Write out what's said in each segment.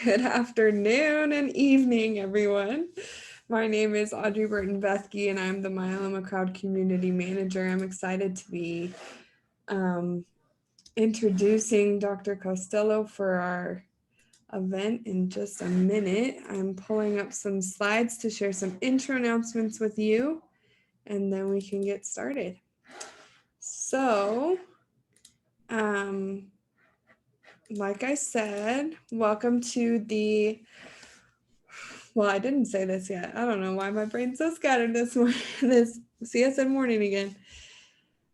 Good afternoon and evening, everyone. My name is Audrey Burton-Bethke, and I'm the Myeloma Crowd Community Manager. I'm excited to be introducing Dr. Costello for our event in just a minute. I'm pulling up some slides to share some intro announcements with you, and then we can get started. So, like I said, welcome to the well, I didn't say this yet. I don't know why my brain's so scattered this morning. This CSN morning again.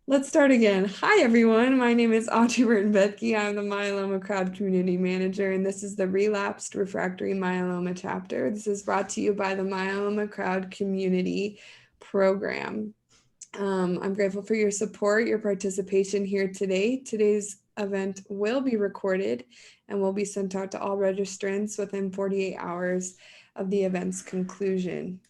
Let's start again. Hi, everyone. My name is Audrey Burton-Bethke. I'm the Myeloma Crowd Community Manager, and this is the Relapsed Refractory Myeloma chapter. This is brought to you by the Myeloma Crowd Community Program. I'm grateful for your support, your participation here today. Today's event will be recorded and will be sent out to all registrants within 48 hours of the event's conclusion.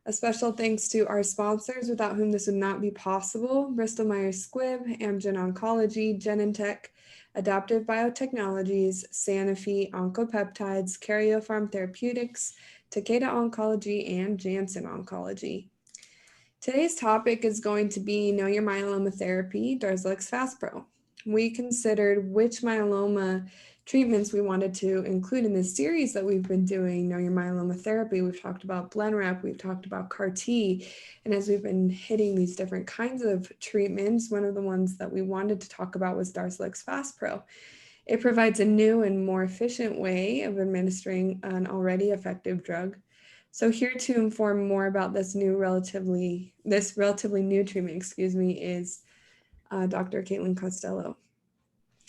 A special thanks to our sponsors, without whom this would not be possible: Bristol Myers Squibb, Amgen Oncology, Genentech, Adaptive Biotechnologies, Sanofi Oncopeptides, Karyopharm Therapeutics, Takeda Oncology, and Janssen Oncology. Today's topic is going to be Know Your Myeloma Therapy, Darzalex Faspro. We considered which myeloma treatments we wanted to include in this series that we've been doing, Know Your Myeloma Therapy. We've talked about Blenrep, we've talked about CAR-T, and as we've been hitting these different kinds of treatments, one of the ones that we wanted to talk about was Darzalex Faspro. It provides a new and more efficient way of administering an already effective drug. So here to inform more about this relatively new treatment, is Dr. Caitlin Costello.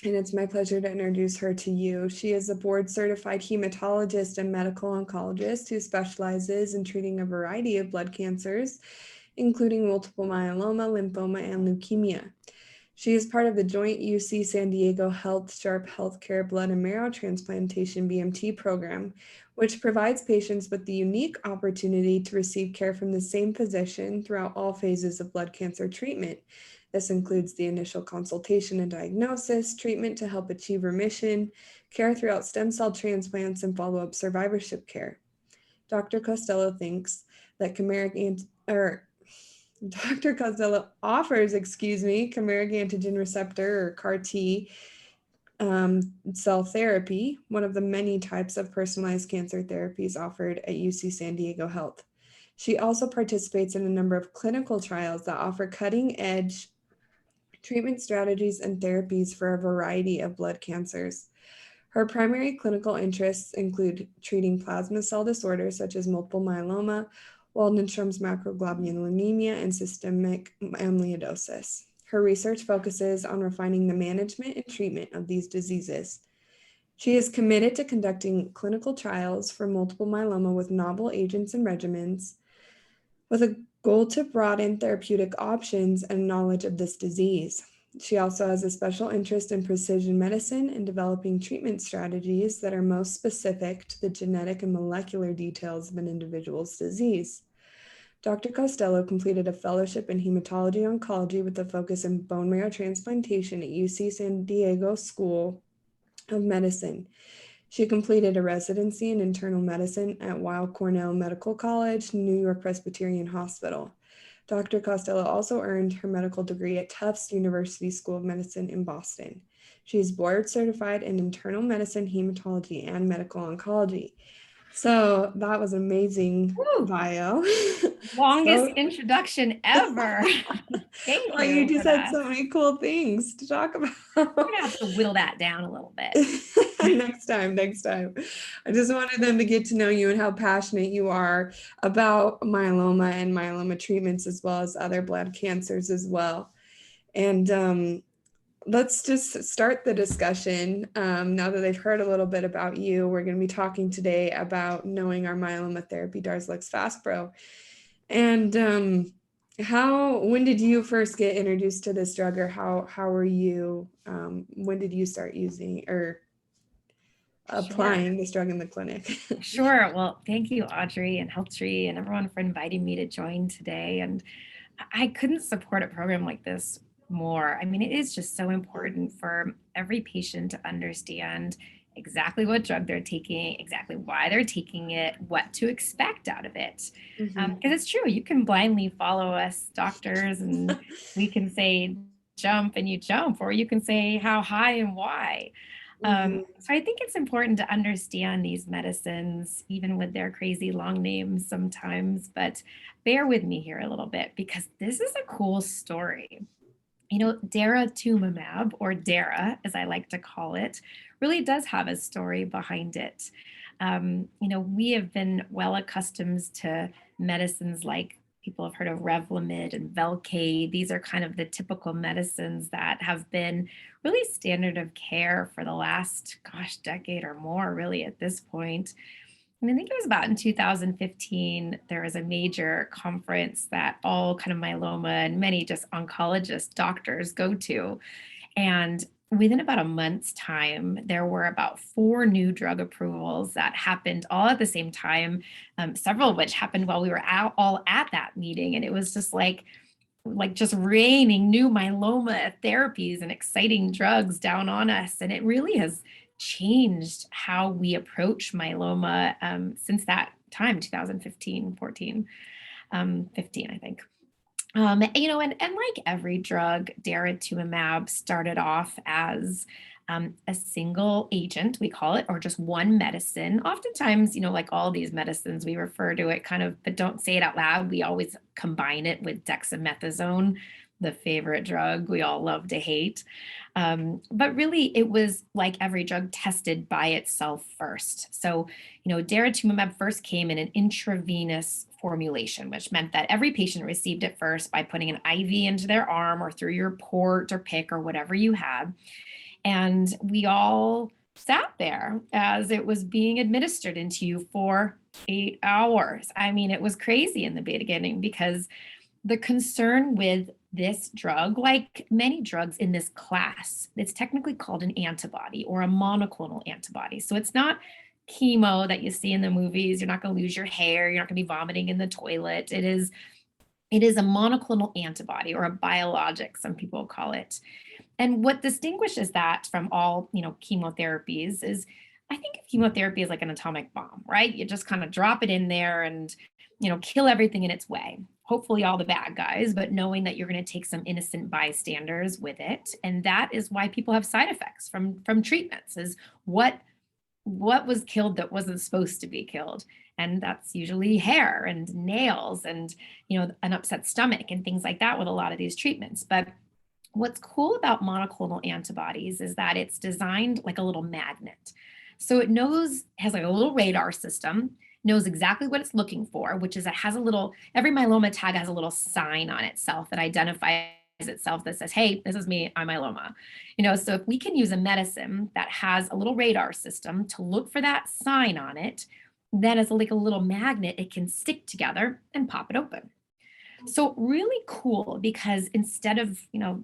And it's my pleasure to introduce her to you. She is a board-certified hematologist and medical oncologist who specializes in treating a variety of blood cancers, including multiple myeloma, lymphoma, and leukemia. She is part of the joint UC San Diego Health Sharp Healthcare Blood and Marrow Transplantation BMT program, which provides patients with the unique opportunity to receive care from the same physician throughout all phases of blood cancer treatment. This includes the initial consultation and diagnosis, treatment to help achieve remission, care throughout stem cell transplants, and follow-up survivorship care. Dr. Costello thinks that Dr. Costello offers, chimeric antigen receptor, or CAR-T, cell therapy, one of the many types of personalized cancer therapies offered at UC San Diego Health. She also participates in a number of clinical trials that offer cutting-edge treatment strategies and therapies for a variety of blood cancers. Her primary clinical interests include treating plasma cell disorders such as multiple myeloma, Waldenstrom's macroglobulinemia, and systemic amyloidosis. Her research focuses on refining the management and treatment of these diseases. She is committed to conducting clinical trials for multiple myeloma with novel agents and regimens, with a goal to broaden therapeutic options and knowledge of this disease. She also has a special interest in precision medicine and developing treatment strategies that are most specific to the genetic and molecular details of an individual's disease. Dr. Costello completed a fellowship in hematology oncology with a focus in bone marrow transplantation at UC San Diego School of Medicine. She completed a residency in internal medicine at Weill Cornell Medical College, New York Presbyterian Hospital. Dr. Costello also earned her medical degree at Tufts University School of Medicine in Boston. She is board certified in internal medicine, hematology, and medical oncology. So that was amazing. Woo! Bio. Longest introduction ever. Thank Well, you. you just had so many cool things to talk about. We're gonna have to whittle that down a little bit. Next time. I just wanted them to get to know you and how passionate you are about myeloma and myeloma treatments, as well as other blood cancers as well. And let's just start the discussion. Now that they've heard a little bit about you, we're going to be talking today about knowing our myeloma therapy, Darzalex Faspro. And when did you first get introduced to this drug, or how were you, when did you start using or applying this drug in the clinic? Sure. Well, thank you, Audrey and HealthTree and everyone for inviting me to join today. And I couldn't support a program like this more. I mean, it is just so important for every patient to understand exactly what drug they're taking, exactly why they're taking it, what to expect out of it. Mhm. Because it's true, you can blindly follow us doctors and we can say jump and you jump, or you can say how high and why. Mhm. So I think it's important to understand these medicines, even with their crazy long names sometimes. But bear with me here a little bit because this is a cool story. Daratumumab, or Dara, as I like to call it, really does have a story behind it. We have been well accustomed to medicines like people have heard of Revlimid and Velcade. These are kind of the typical medicines that have been really standard of care for the last, gosh, decade or more, really, at this point. And I think it was about in 2015, there was a major conference that all kind of myeloma and many just oncologists, doctors go to. And within about a month's time, there were about four new drug approvals that happened all at the same time, several of which happened while we were all at that meeting. And it was just like just raining new myeloma therapies and exciting drugs down on us. And it really has changed how we approach myeloma since that time, 2015, 14, 15, I think. And like every drug, daratumumab started off as a single agent, we call it, or just one medicine. Oftentimes, like all these medicines, we refer to it kind of, but don't say it out loud. We always combine it with dexamethasone, the favorite drug we all love to hate. But really, it was like every drug tested by itself first. So, daratumumab first came in an intravenous formulation, which meant that every patient received it first by putting an IV into their arm or through your port or pick or whatever you had. And we all sat there as it was being administered into you for 8 hours. I mean, it was crazy in the beginning because the concern with this drug, like many drugs in this class, it's technically called an antibody or a monoclonal antibody. So it's not chemo that you see in the movies. You're not going to lose your hair. You're not going to be vomiting in the toilet. It is a monoclonal antibody or a biologic, some people call it. And what distinguishes that from all, chemotherapies is I think of chemotherapy as like an atomic bomb, right? You just kind of drop it in there and, kill everything in its way. Hopefully all the bad guys, but knowing that you're going to take some innocent bystanders with it. And that is why people have side effects from treatments is what was killed that wasn't supposed to be killed. And that's usually hair and nails and, an upset stomach and things like that with a lot of these treatments. But what's cool about monoclonal antibodies is that it's designed like a little magnet. So has like a little radar system, knows exactly what it's looking for, which is it has every myeloma tag has a little sign on itself that identifies itself that says, hey, this is me, I'm myeloma. So if we can use a medicine that has a little radar system to look for that sign on it, then as like a little magnet, it can stick together and pop it open. So really cool because instead of,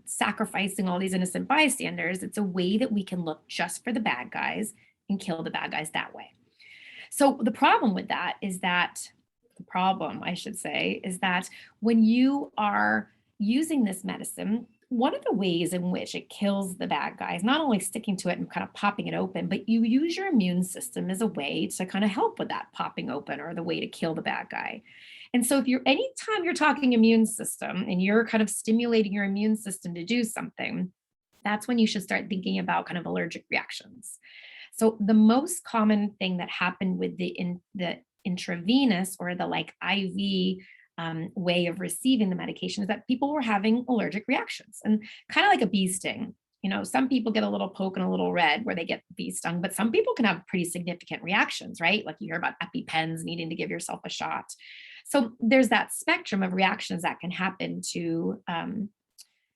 sacrificing all these innocent bystanders, it's a way that we can look just for the bad guys and kill the bad guys that way. So the problem, I should say, is that when you are using this medicine, one of the ways in which it kills the bad guys, not only sticking to it and kind of popping it open, but you use your immune system as a way to kind of help with that popping open or the way to kill the bad guy. And so anytime you're talking immune system and you're kind of stimulating your immune system to do something, that's when you should start thinking about kind of allergic reactions. So the most common thing that happened with the intravenous or the like IV way of receiving the medication is that people were having allergic reactions and kind of like a bee sting. Some people get a little poke and a little red where they get bee stung, but some people can have pretty significant reactions, right? Like you hear about EpiPens needing to give yourself a shot. So there's that spectrum of reactions that can happen to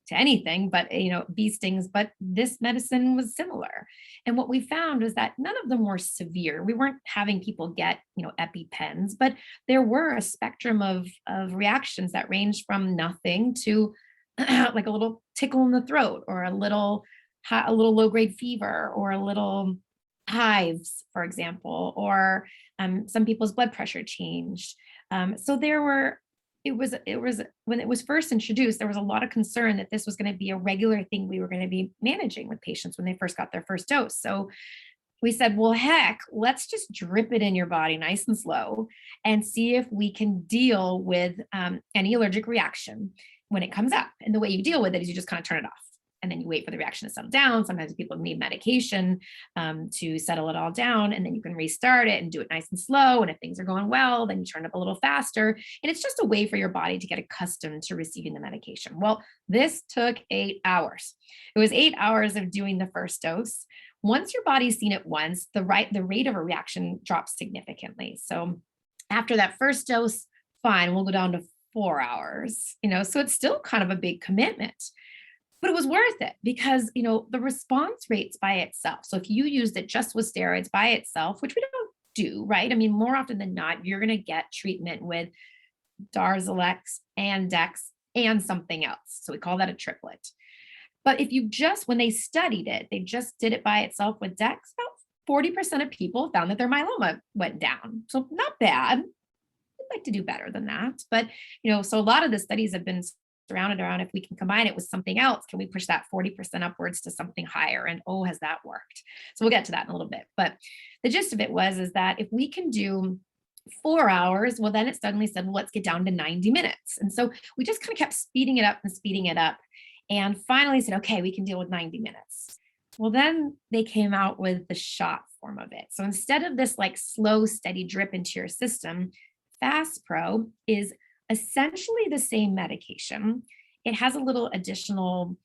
anything, but bee stings. But this medicine was similar, and what we found was that none of them were severe. We weren't having people get EpiPens, but there were a spectrum of reactions that ranged from nothing to like a little tickle in the throat, or a little low grade fever, or a little hives, for example, or some people's blood pressure changed. So there were it was when it was first introduced, there was a lot of concern that this was going to be a regular thing we were going to be managing with patients when they first got their first dose. So we said, well, heck, let's just drip it in your body nice and slow and see if we can deal with any allergic reaction when it comes up. And the way you deal with it is you just kind of turn it off. And then you wait for the reaction to settle down. Sometimes people need medication to settle it all down. And then you can restart it and do it nice and slow. And if things are going well, then you turn it up a little faster. And it's just a way for your body to get accustomed to receiving the medication. Well, this took 8 hours. It was 8 hours of doing the first dose. Once your body's seen it once, the rate of a reaction drops significantly. So after that first dose, fine, we'll go down to 4 hours, so it's still kind of a big commitment, but it was worth it because, the response rates by itself. So if you used it just with steroids by itself, which we don't do, right? I mean, more often than not, you're going to get treatment with Darzalex and Dex and something else. So we call that a triplet. But if you when they studied it, they just did it by itself with Dex, about 40% of people found that their myeloma went down. So not bad. I'd like to do better than that. But, so a lot of the studies have been surrounded around if we can combine it with something else, can we push that 40% upwards to something higher? And oh, has that worked? So we'll get to that in a little bit. But the gist of it is that if we can do 4 hours, well, then it suddenly said, well, let's get down to 90 minutes. And so we just kind of kept speeding it up and speeding it up. And finally said, okay, we can deal with 90 minutes. Well, then they came out with the shot form of it. So instead of this like slow, steady drip into your system, Faspro is essentially the same medication. It has a little additional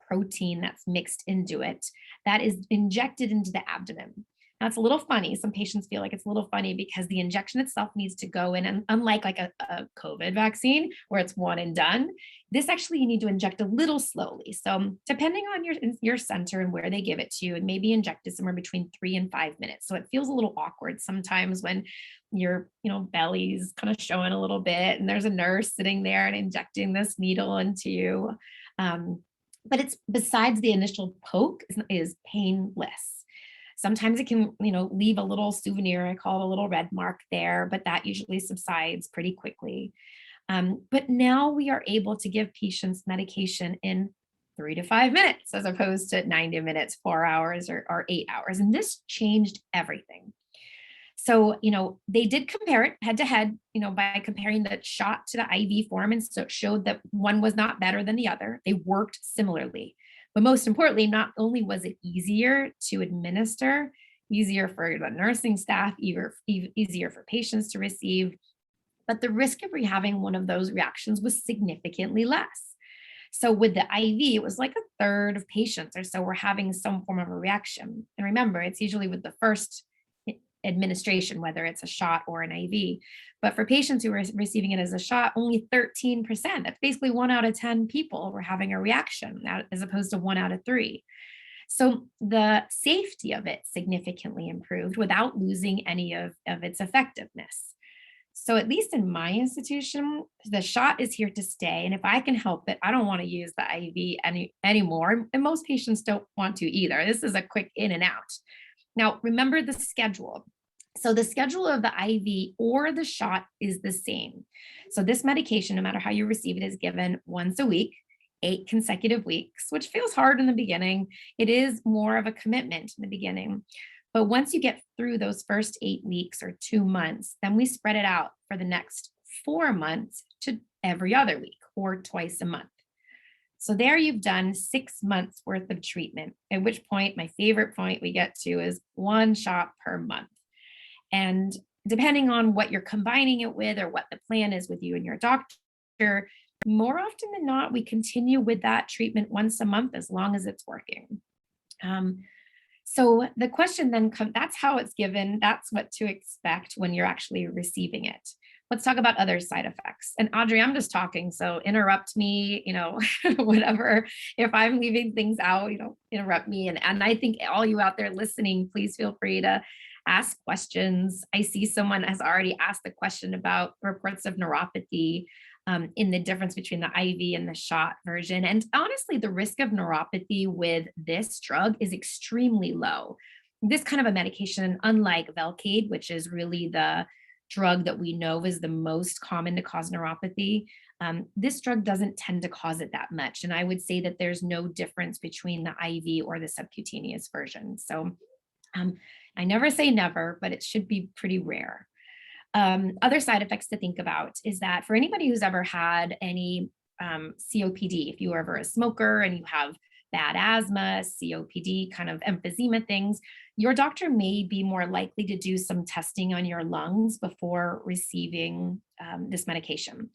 protein that's mixed into it that is injected into the abdomen. Now, it's a little funny. Some patients feel like it's a little funny because the injection itself needs to go in, and unlike like a COVID vaccine where it's one and done, this actually you need to inject a little slowly. So depending on your center and where they give it to you, it may be injected somewhere between 3 and 5 minutes. So it feels a little awkward sometimes when your belly's kind of showing a little bit and there's a nurse sitting there and injecting this needle into you. But it's besides the initial poke is painless. Sometimes it can, leave a little souvenir. I call it a little red mark there, but that usually subsides pretty quickly. But now we are able to give patients medication in 3 to 5 minutes, as opposed to 90 minutes, 4 hours, or 8 hours. And this changed everything. So, they did compare it head to head, by comparing the shot to the IV form. And so it showed that one was not better than the other. They worked similarly. But most importantly, not only was it easier to administer, easier for the nursing staff, easier for patients to receive, but the risk of having one of those reactions was significantly less. So with the IV, it was like a third of patients or so were having some form of a reaction. And remember, it's usually with the first administration, whether it's a shot or an IV. But for patients who were receiving it as a shot, only 13%, that's basically 1 out of 10 people were having a reaction, as opposed to 1 out of 3. So the safety of it significantly improved without losing any of its effectiveness. So at least in my institution, the shot is here to stay. And if I can help it, I don't want to use the IV anymore. And most patients don't want to either. This is a quick in and out. Now, remember the schedule. So the schedule of the IV or the shot is the same. So this medication, no matter how you receive it, is given once a week, 8 consecutive weeks, which feels hard in the beginning. It is more of a commitment in the beginning. But once you get through those first 8 weeks or 2 months, then we spread it out for the next 4 months to every other week or twice a month. So there you've done 6 months worth of treatment, at which point my favorite point we get to is 1 shot per month. And depending on what you're combining it with or what the plan is with you and your doctor, more often than not, we continue with that treatment once a month as long as it's working. So the question then comes, that's how it's given. That's what to expect when you're actually receiving it. Let's talk about other side effects. And Audrey, I'm just talking, so interrupt me, whatever. If I'm leaving things out, interrupt me. And I think all you out there listening, please feel free to ask questions. I see someone has already asked a question about reports of neuropathy in the difference between the IV and the shot version. And honestly, the risk of neuropathy with this drug is extremely low. This kind of a medication, unlike Velcade, which is really the drug that we know is the most common to cause neuropathy, this drug doesn't tend to cause it that much. And I would say that there's no difference between the IV or the subcutaneous version. So Um, I never say never, but it should be pretty rare. Other side effects to think about is that for anybody who's ever had any COPD, if you were ever a smoker and you have bad asthma, COPD, kind of emphysema things, your doctor may be more likely to do some testing on your lungs before receiving this medication,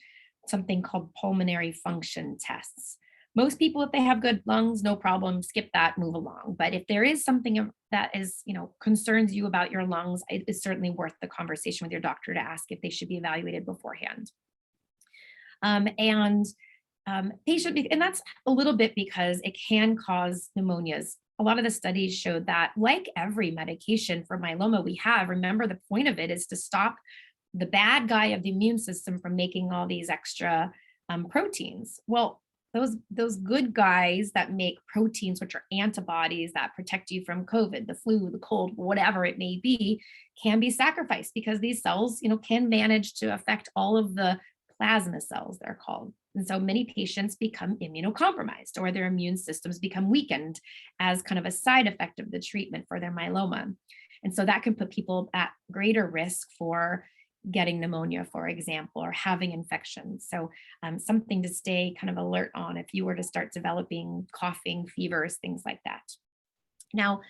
something called pulmonary function tests. Most people, if they have good lungs, no problem, skip that, move along. But if there is something that is, concerns you about your lungs, it is certainly worth the conversation with your doctor to ask if they should be evaluated beforehand. And and that's a little bit because it can cause pneumonias. A lot of the studies showed that, like every medication for myeloma we have, remember the point of it is to stop the bad guy of the immune system from making all these extra proteins. Well, those good guys that make proteins, which are antibodies that protect you from COVID, the flu, the cold, whatever it may be, can be sacrificed because these cells, can manage to affect all of the plasma cells, they're called. And so many patients become immunocompromised or their immune systems become weakened as kind of a side effect of the treatment for their myeloma. And so that can put people at greater risk for getting pneumonia, for example, or having infections. So something to stay kind of alert on if you were to start developing coughing, fevers, things like that. Now,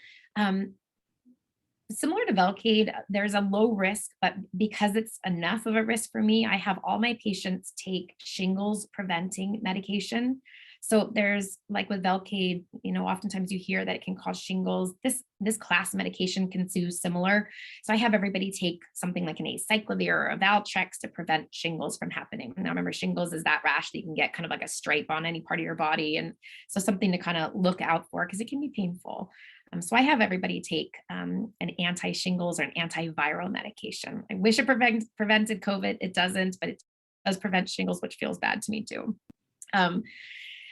similar to Velcade, there's a low risk, but because it's enough of a risk for me, I have all my patients take shingles preventing medication. So there's, like with Velcade, oftentimes you hear that it can cause shingles. This class of medication can do similar. So I have everybody take something like an acyclovir or a Valtrex to prevent shingles from happening. Now remember, shingles is that rash that you can get kind of like a stripe on any part of your body. And so something to kind of look out for because it can be painful. So I have everybody take an anti-shingles or an antiviral medication. I wish it prevented COVID. It doesn't, but it does prevent shingles, which feels bad to me too.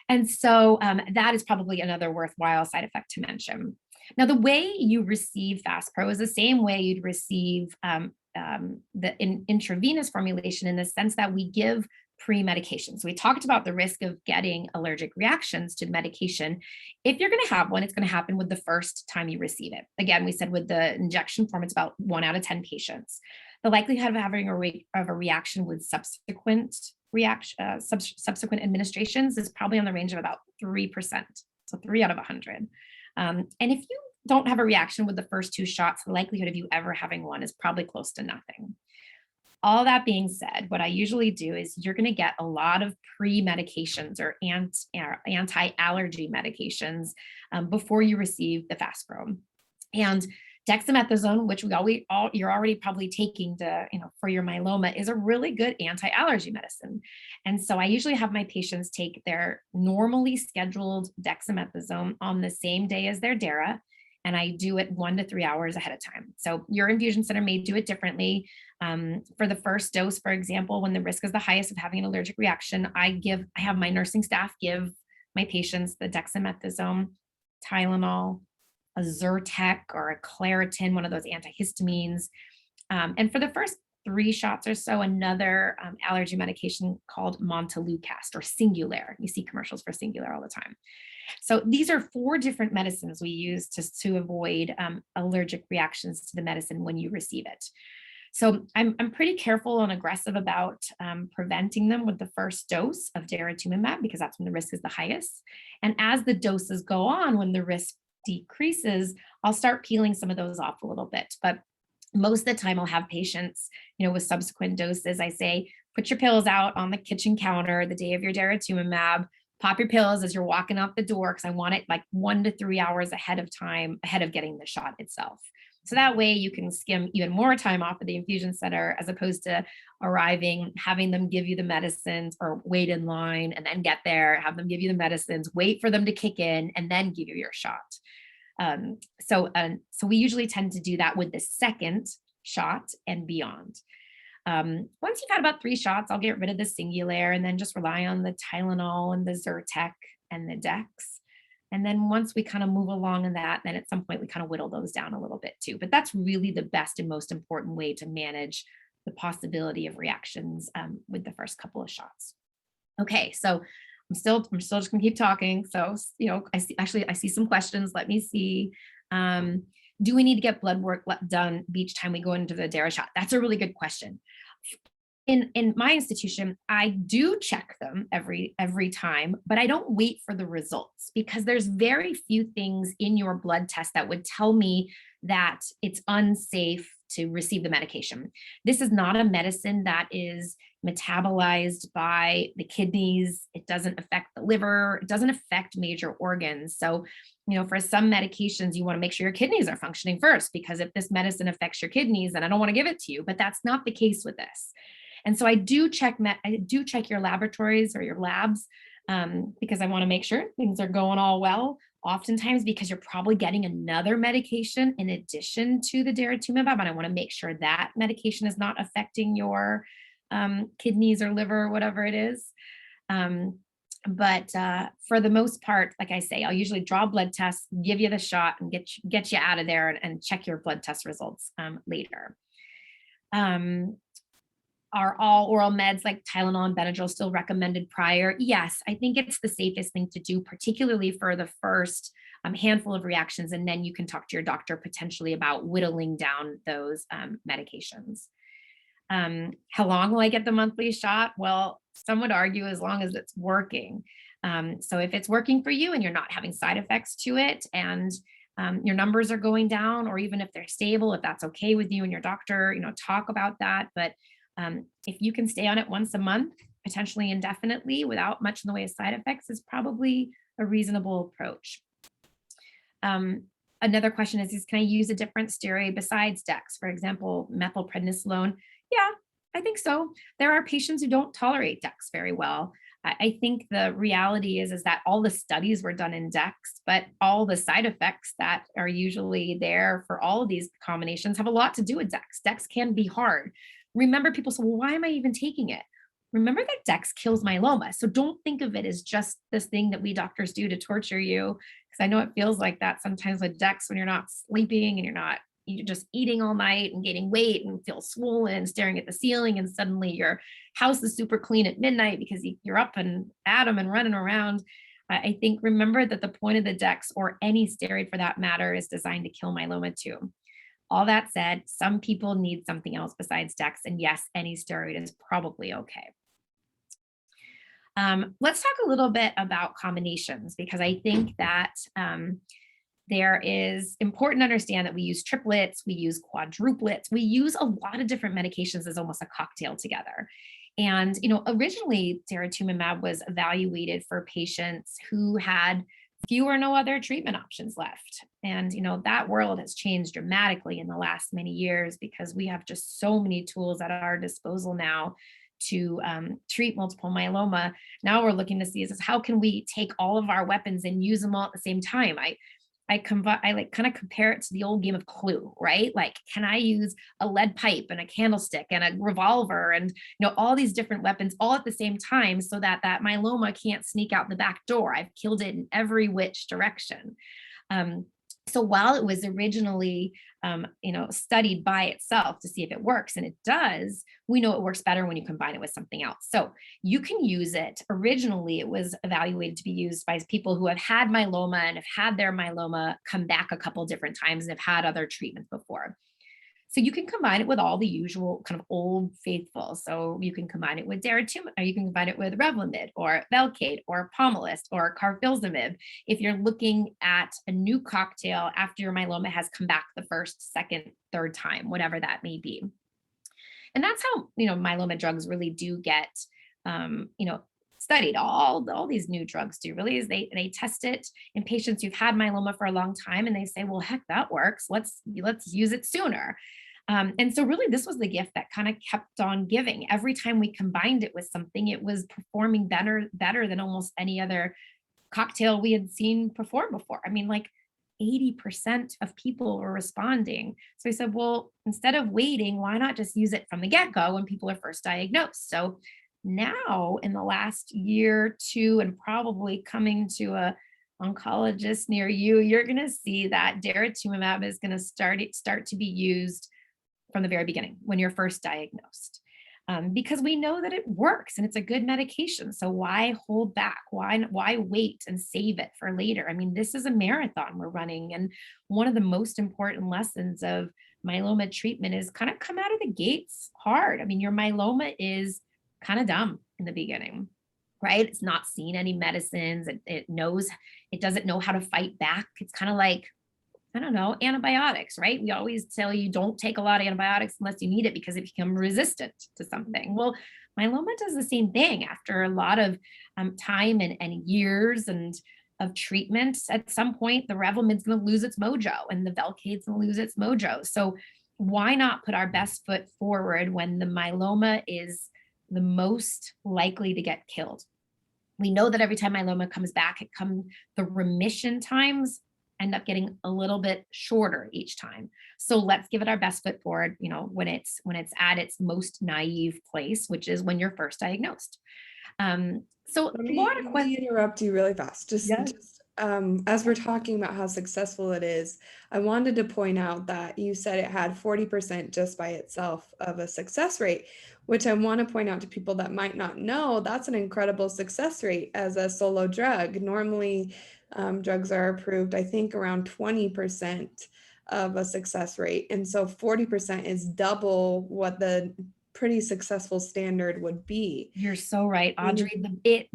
And so that is probably another worthwhile side effect to mention. Now, the way you receive Faspro is the same way you'd receive the intravenous formulation, in the sense that we give pre-medication. So we talked about the risk of getting allergic reactions to medication. If you're going to have one, it's going to happen with the first time you receive it. Again, we said with the injection form, it's about 1 out of 10 patients. The likelihood of having a reaction with subsequent administrations is probably on the range of about 3%. So 3 out of 100. And if you don't have a reaction with the first 2 shots, the likelihood of you ever having one is probably close to nothing. All that being said, what I usually do is you're going to get a lot of pre-medications or anti-allergy medications before you receive the Faspro. And dexamethasone, which you're already probably taking for your myeloma, is a really good anti-allergy medicine. And so I usually have my patients take their normally scheduled dexamethasone on the same day as their Dara, and I do it 1 to 3 hours ahead of time. So your infusion center may do it differently. For the first dose, for example, when the risk is the highest of having an allergic reaction, I have my nursing staff give my patients the dexamethasone, Tylenol, a Zyrtec or a Claritin, one of those antihistamines. And for the first 3 shots or so, another allergy medication called Montelukast or Singulair. You see commercials for Singulair all the time. So these are 4 different medicines we use to avoid allergic reactions to the medicine when you receive it. So I'm pretty careful and aggressive about preventing them with the first dose of daratumumab, because that's when the risk is the highest. And as the doses go on, when the risk decreases, I'll start peeling some of those off a little bit. But most of the time I'll have patients, with subsequent doses, I say, put your pills out on the kitchen counter the day of your daratumumab, pop your pills as you're walking out the door, because I want it like 1 to 3 hours ahead of getting the shot itself. So that way you can skim even more time off of the infusion center, as opposed to arriving, having them give you the medicines or wait in line and then get there, have them give you the medicines, wait for them to kick in, and then give you your shot. So we usually tend to do that with the second shot and beyond. Once you've had about 3 shots, I'll get rid of the Singulair and then just rely on the Tylenol and the Zyrtec and the Dex. And then once we kind of move along in that, then at some point we kind of whittle those down a little bit too. But that's really the best and most important way to manage the possibility of reactions with the first couple of shots. Okay, so I'm still just gonna keep talking. So, I see some questions. Let me see. Do we need to get blood work done each time we go into the Dara shot? That's a really good question. In my institution, I do check them every time, but I don't wait for the results because there's very few things in your blood test that would tell me that it's unsafe to receive the medication. This is not a medicine that is metabolized by the kidneys. It doesn't affect the liver. It doesn't affect major organs. So, for some medications, you want to make sure your kidneys are functioning first, because if this medicine affects your kidneys, then I don't want to give it to you. But that's not the case with this. And so I do check your laboratories or your labs, because I want to make sure things are going all well. Oftentimes, because you're probably getting another medication in addition to the daratumumab, and I want to make sure that medication is not affecting your kidneys or liver or whatever it is. But for the most part, like I say, I'll usually draw blood tests, give you the shot, and get you out of there, and check your blood test results later. Are all oral meds like Tylenol and Benadryl still recommended prior? Yes, I think it's the safest thing to do, particularly for the first handful of reactions. And then you can talk to your doctor potentially about whittling down those medications. How long will I get the monthly shot? Well, some would argue as long as it's working. So if it's working for you and you're not having side effects to it, and your numbers are going down, or even if they're stable, if that's okay with you and your doctor, talk about that. But if you can stay on it once a month, potentially indefinitely, without much in the way of side effects, is probably a reasonable approach. Another question is, can I use a different steroid besides Dex? For example, methylprednisolone. Yeah, I think so. There are patients who don't tolerate Dex very well. I think the reality is that all the studies were done in Dex, but all the side effects that are usually there for all of these combinations have a lot to do with Dex. Dex can be hard. Remember, people say, well, why am I even taking it? Remember that Dex kills myeloma. So don't think of it as just this thing that we doctors do to torture you. Because I know it feels like that sometimes with Dex when you're not sleeping and you're just eating all night and gaining weight and feel swollen and staring at the ceiling, and suddenly your house is super clean at midnight because you're up and at 'em and running around. I think remember that the point of the Dex, or any steroid for that matter, is designed to kill myeloma too. All that said, some people need something else besides Dex, and yes, any steroid is probably okay. Let's talk a little bit about combinations, because I think that there is important to understand that we use triplets, we use quadruplets, we use a lot of different medications as almost a cocktail together. And, originally daratumumab was evaluated for patients who had few or no other treatment options left. And, that world has changed dramatically in the last many years, because we have just so many tools at our disposal now to treat multiple myeloma. Now we're looking to see is how can we take all of our weapons and use them all at the same time. I like kind of compare it to the old game of Clue, right? Like, can I use a lead pipe and a candlestick and a revolver and all these different weapons all at the same time, so that myeloma can't sneak out the back door? I've killed it in every which direction. So while it was originally, studied by itself to see if it works, and it does, we know it works better when you combine it with something else. So you can use it. Originally, it was evaluated to be used by people who have had myeloma and have had their myeloma come back a couple different times and have had other treatments before. So you can combine it with all the usual kind of old faithful. So you can combine it with daratumumab, or you can combine it with Revlimid or Velcade or Pomalyst or carfilzomib. If you're looking at a new cocktail after your myeloma has come back the first, second, third time, whatever that may be. And that's how, myeloma drugs really do get, studied. All these new drugs do really is they test it in patients who've had myeloma for a long time, and they say, well, heck, that works. Let's use it sooner. And so really this was the gift that kind of kept on giving. Every time we combined it with something, it was performing better than almost any other cocktail we had seen perform before. I mean, like 80% of people were responding. So I said, well, instead of waiting, why not just use it from the get-go when people are first diagnosed? So now in the last year, two, and probably coming to a oncologist near you, you're going to see that daratumumab is going to start to be used from the very beginning when you're first diagnosed. because we know that it works and it's a good medication. So why hold back? Why wait and save it for later? I mean, this is a marathon we're running. And one of the most important lessons of myeloma treatment is kind of come out of the gates hard. I mean, your myeloma is kind of dumb in the beginning, right? It's not seen any medicines. It doesn't know how to fight back. It's kind of like, I don't know, antibiotics, right? We always tell you don't take a lot of antibiotics unless you need it because it becomes resistant to something. Well, myeloma does the same thing after a lot of time and years and of treatment. At some point, the Revlimid's going to lose its mojo and the Velcade's going to lose its mojo. So why not put our best foot forward when the myeloma is the most likely to get killed? We know that every time myeloma comes back, the remission times end up getting a little bit shorter each time. So let's give it our best foot forward, when it's at its most naive place, which is when you're first diagnosed. So Let me interrupt you really fast. Yeah. As we're talking about how successful it is, I wanted to point out that you said it had 40% just by itself of a success rate, which I want to point out to people that might not know, that's an incredible success rate as a solo drug. Normally, drugs are approved, I think, around 20% of a success rate. And so 40% is double what the pretty successful standard would be. You're so right, Audrey. It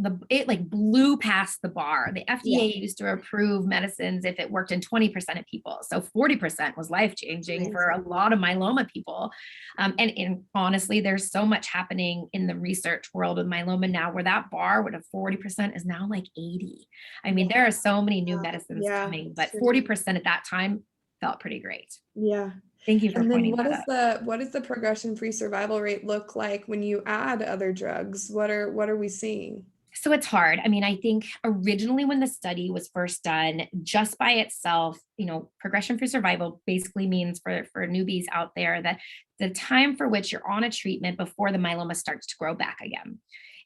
like blew past the bar. The Yeah. FDA used to approve medicines if it worked in 20% of people. So 40% was life-changing for a lot of myeloma people. And honestly, there's so much happening in the research world with myeloma now where that bar with a 40% is now like 80. I mean, there are so many new medicines coming, but 40% at that time felt pretty great. Yeah. Thank you for And then pointing that out. what does the progression-free survival rate look like when you add other drugs? What are we seeing? So it's hard. I mean, I think originally when the study was first done, just by itself, progression-free survival basically means for newbies out there that the time for which you're on a treatment before the myeloma starts to grow back again.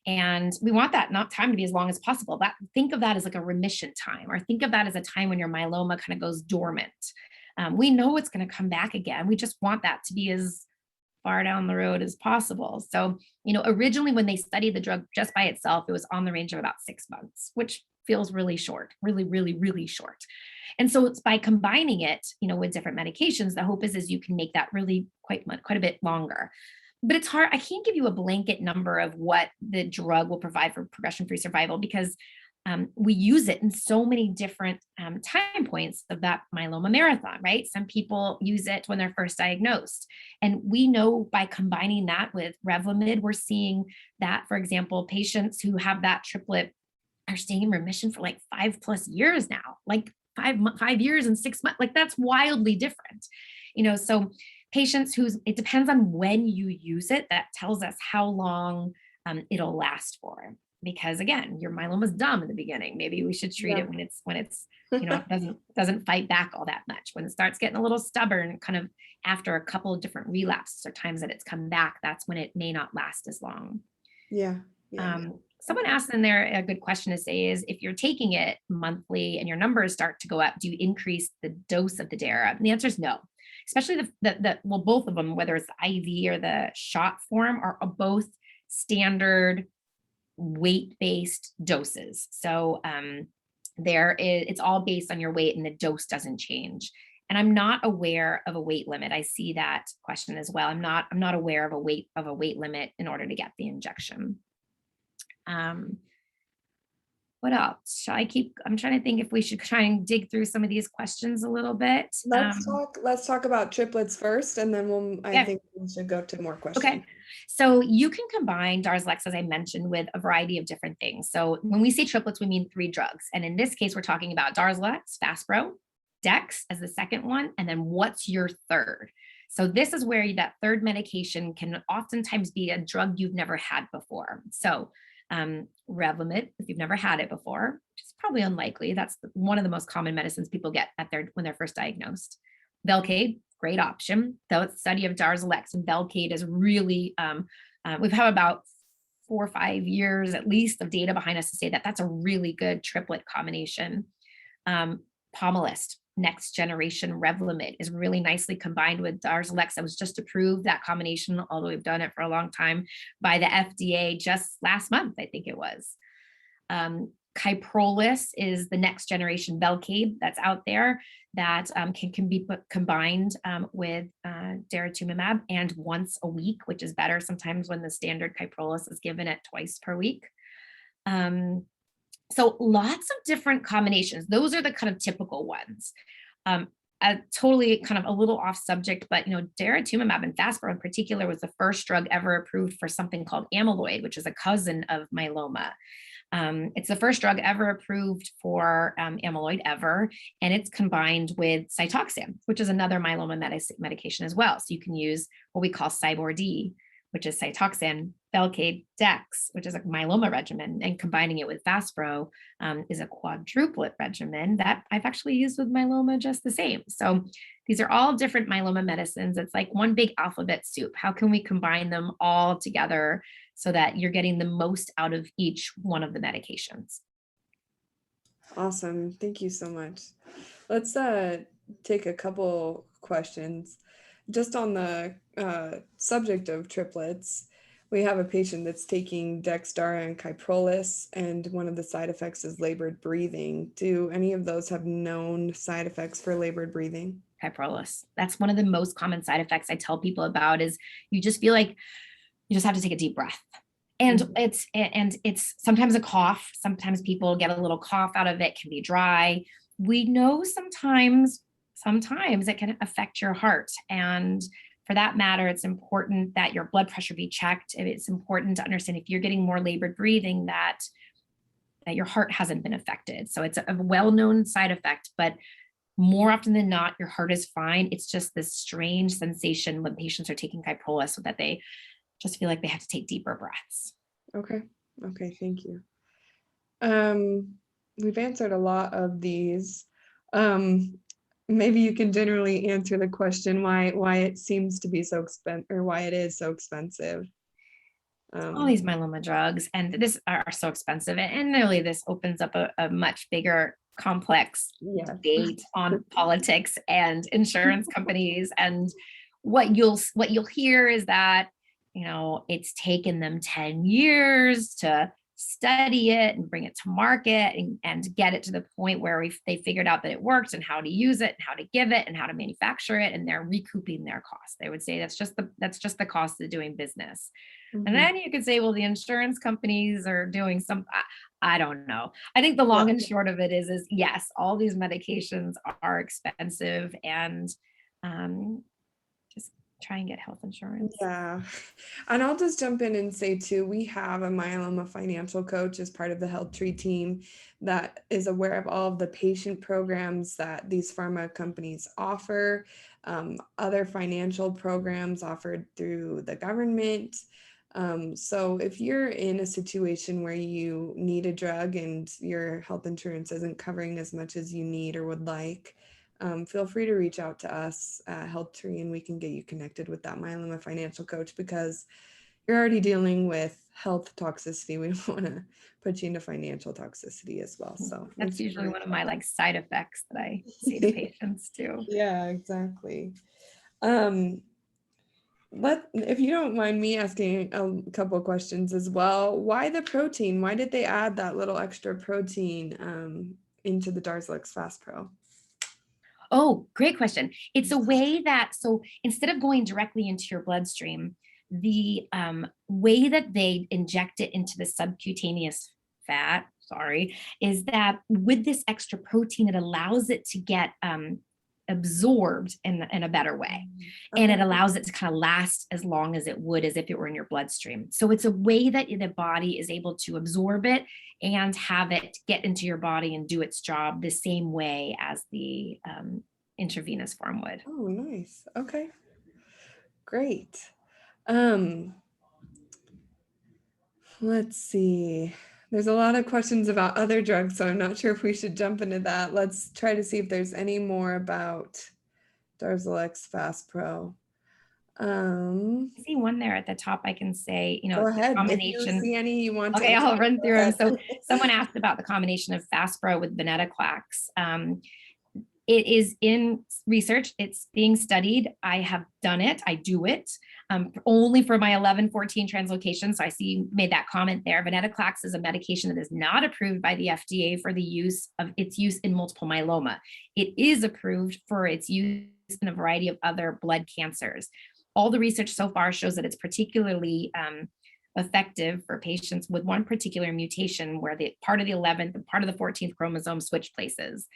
And we want that not time to be as long as possible. Think of that as like a remission time, or think of that as a time when your myeloma kind of goes dormant. We know it's going to come back again. We just want that to be as far down the road as possible. So, originally when they studied the drug just by itself, it was on the range of about 6 months, which feels really short, really, really, really short. And so it's by combining it, with different medications, the hope is you can make that really quite a bit longer. But it's hard. I can't give you a blanket number of what the drug will provide for progression-free survival because we use it in so many different time points of that myeloma marathon, right? Some people use it when they're first diagnosed. And we know by combining that with Revlimid, we're seeing that, for example, patients who have that triplet are staying in remission for like 5+ years now, like 5 years and 6 months. Like that's wildly different, so patients it depends on when you use it, that tells us how long it'll last for. Because again, your myeloma is dumb in the beginning. Maybe we should treat it when it's doesn't fight back all that much. When it starts getting a little stubborn, kind of after a couple of different relapses or times that it's come back, that's when it may not last as long. Yeah. Someone asked in there a good question to say is, if you're taking it monthly and your numbers start to go up, do you increase the dose of the DARA? And the answer is no. Especially both of them, whether it's the IV or the shot form, are both standard weight-based doses. So it's all based on your weight and the dose doesn't change. And I'm not aware of a weight limit. I see that question as well. I'm not aware of a weight limit in order to get the injection. What else? I'm trying to think if we should try and dig through some of these questions a little bit. Let's talk about triplets first, and then I think we should go to more questions. Okay. So you can combine Darzalex, as I mentioned, with a variety of different things. So when we say triplets, we mean 3 drugs. And in this case, we're talking about Darzalex Faspro, Dex as the second one, and then what's your third? So this is where that third medication can oftentimes be a drug you've never had before. So Revlimid, if you've never had it before, which is probably unlikely. That's one of the most common medicines people get when they're first diagnosed. Velcade, great option. The study of Darzalex and Velcade is really, we've had about 4 or 5 years at least of data behind us to say that that's a really good triplet combination. Pomalyst, next generation Revlimid is really nicely combined with Darzalex. That was just approved, that combination, although we've done it for a long time, by the FDA just last month, I think it was. Kyprolis is the next generation Velcade that's out there that can be combined with daratumumab and once a week, which is better sometimes when the standard Kyprolis is given at twice per week. So lots of different combinations. Those are the kind of typical ones. Totally kind of a little off subject, but daratumumab and Faspro in particular was the first drug ever approved for something called amyloid, which is a cousin of myeloma. It's the first drug ever approved for amyloid ever, and it's combined with Cytoxan, which is another myeloma medication as well. So you can use what we call Cyborg, which is Cytoxan, Velcade, Dex, which is a myeloma regimen, and combining it with Faspro is a quadruplet regimen that I've actually used with myeloma just the same. So these are all different myeloma medicines. It's like one big alphabet soup. How can we combine them all together so that you're getting the most out of each one of the medications? Awesome. Thank you so much. Let's take a couple questions. Just on the subject of triplets, we have a patient that's taking Dexdara and Kyprolis, and one of the side effects is labored breathing. Do any of those have known side effects for labored breathing? Kyprolis. That's one of the most common side effects I tell people about is you just feel like you just have to take a deep breath. And it's sometimes a cough. Sometimes people get a little cough out of it, can be dry. We know sometimes it can affect your heart. And for that matter, it's important that your blood pressure be checked. It's important to understand if you're getting more labored breathing that your heart hasn't been affected. So it's a well-known side effect, but more often than not, your heart is fine. It's just this strange sensation when patients are taking Kyprolis so that they just feel like they have to take deeper breaths. Okay, thank you. We've answered a lot of these. Maybe you can generally answer the question why it seems to be so expensive, or why it is so expensive. All these myeloma drugs and this are so expensive, and really this opens up a much bigger complex debate on politics and insurance companies. And what you'll hear is that it's taken them 10 years to study it and bring it to market and get it to the point where they figured out that it works and how to use it and how to give it and how to manufacture it, and they're recouping their costs. They would say that's just the cost of doing business. Mm-hmm. And then you could say, well, the insurance companies are doing some, I don't know. I think the long and short of it is yes, all these medications are expensive, and just try and get health insurance. Yeah. And I'll just jump in and say too, we have a myeloma financial coach as part of the HealthTree team that is aware of all of the patient programs that these pharma companies offer, other financial programs offered through the government. So if you're in a situation where you need a drug and your health insurance isn't covering as much as you need or would like, feel free to reach out to us at HealthTree, and we can get you connected with that myeloma financial coach, because you're already dealing with health toxicity. We don't want to put you into financial toxicity as well. So that's usually one of my side effects that I see to patients too. Yeah, exactly. If you don't mind me asking a couple of questions as well, why the protein? Why did they add that little extra protein into the Darzalex Faspro? Oh, great question. It's a way that, so instead of going directly into your bloodstream, the way that they inject it into the subcutaneous fat, is that with this extra protein, it allows it to get absorbed in a better way. And it allows it to kind of last as long as it would as if it were in your bloodstream. So it's a way that the body is able to absorb it and have it get into your body and do its job the same way as the intravenous form would. Oh, nice. Okay, great. Let's see. There's a lot of questions about other drugs, so I'm not sure if we should jump into that. Let's try to see if there's any more about Darzalex Faspro. I see one there at the top. I can say, go ahead. Combination. If you see any you want to I'll run through them. So someone asked about the combination of Faspro with venetoclax. It is in research. It's being studied. I have done it. I do it only for my 11-14 translocation. So I see you made that comment there. Venetoclax is a medication that is not approved by the FDA for the use of its use in multiple myeloma. It is approved for its use in a variety of other blood cancers. All the research so far shows that it's particularly effective for patients with one particular mutation where the part of the 11th and part of the 14th chromosome switch places.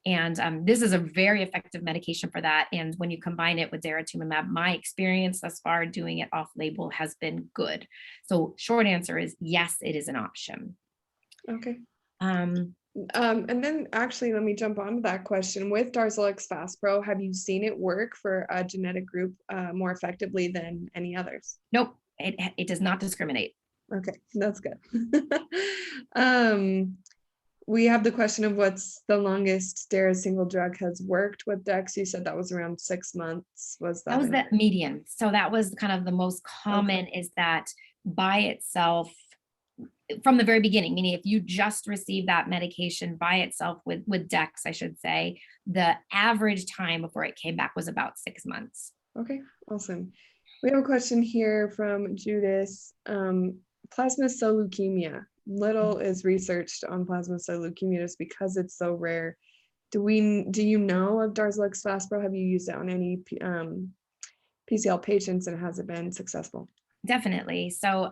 And this is a very effective medication for that. And when you combine it with daratumumab, my experience thus far doing it off label has been good. So short answer is yes, it is an option. Okay. Um, And then actually, let me jump onto that question. With Darzalex Faspro, have you seen it work for a genetic group more effectively than any others? nope, it does not discriminate. Okay, that's good. We have the question of what's the longest Dara single drug has worked with Dex. You said that was around 6 months. Was That was the median. So that was kind of the most common, is that by itself from the very beginning, meaning if you just receive that medication by itself with Dex, I should say, the average time before it came back was about 6 months. Okay, awesome. We have a question here from Judith. Plasma cell leukemia. Little is researched on plasma cell leukemia just because it's so rare. Do you know of Darzalex Faspro? Have you used it on any PCL patients, and has it been successful? Definitely. So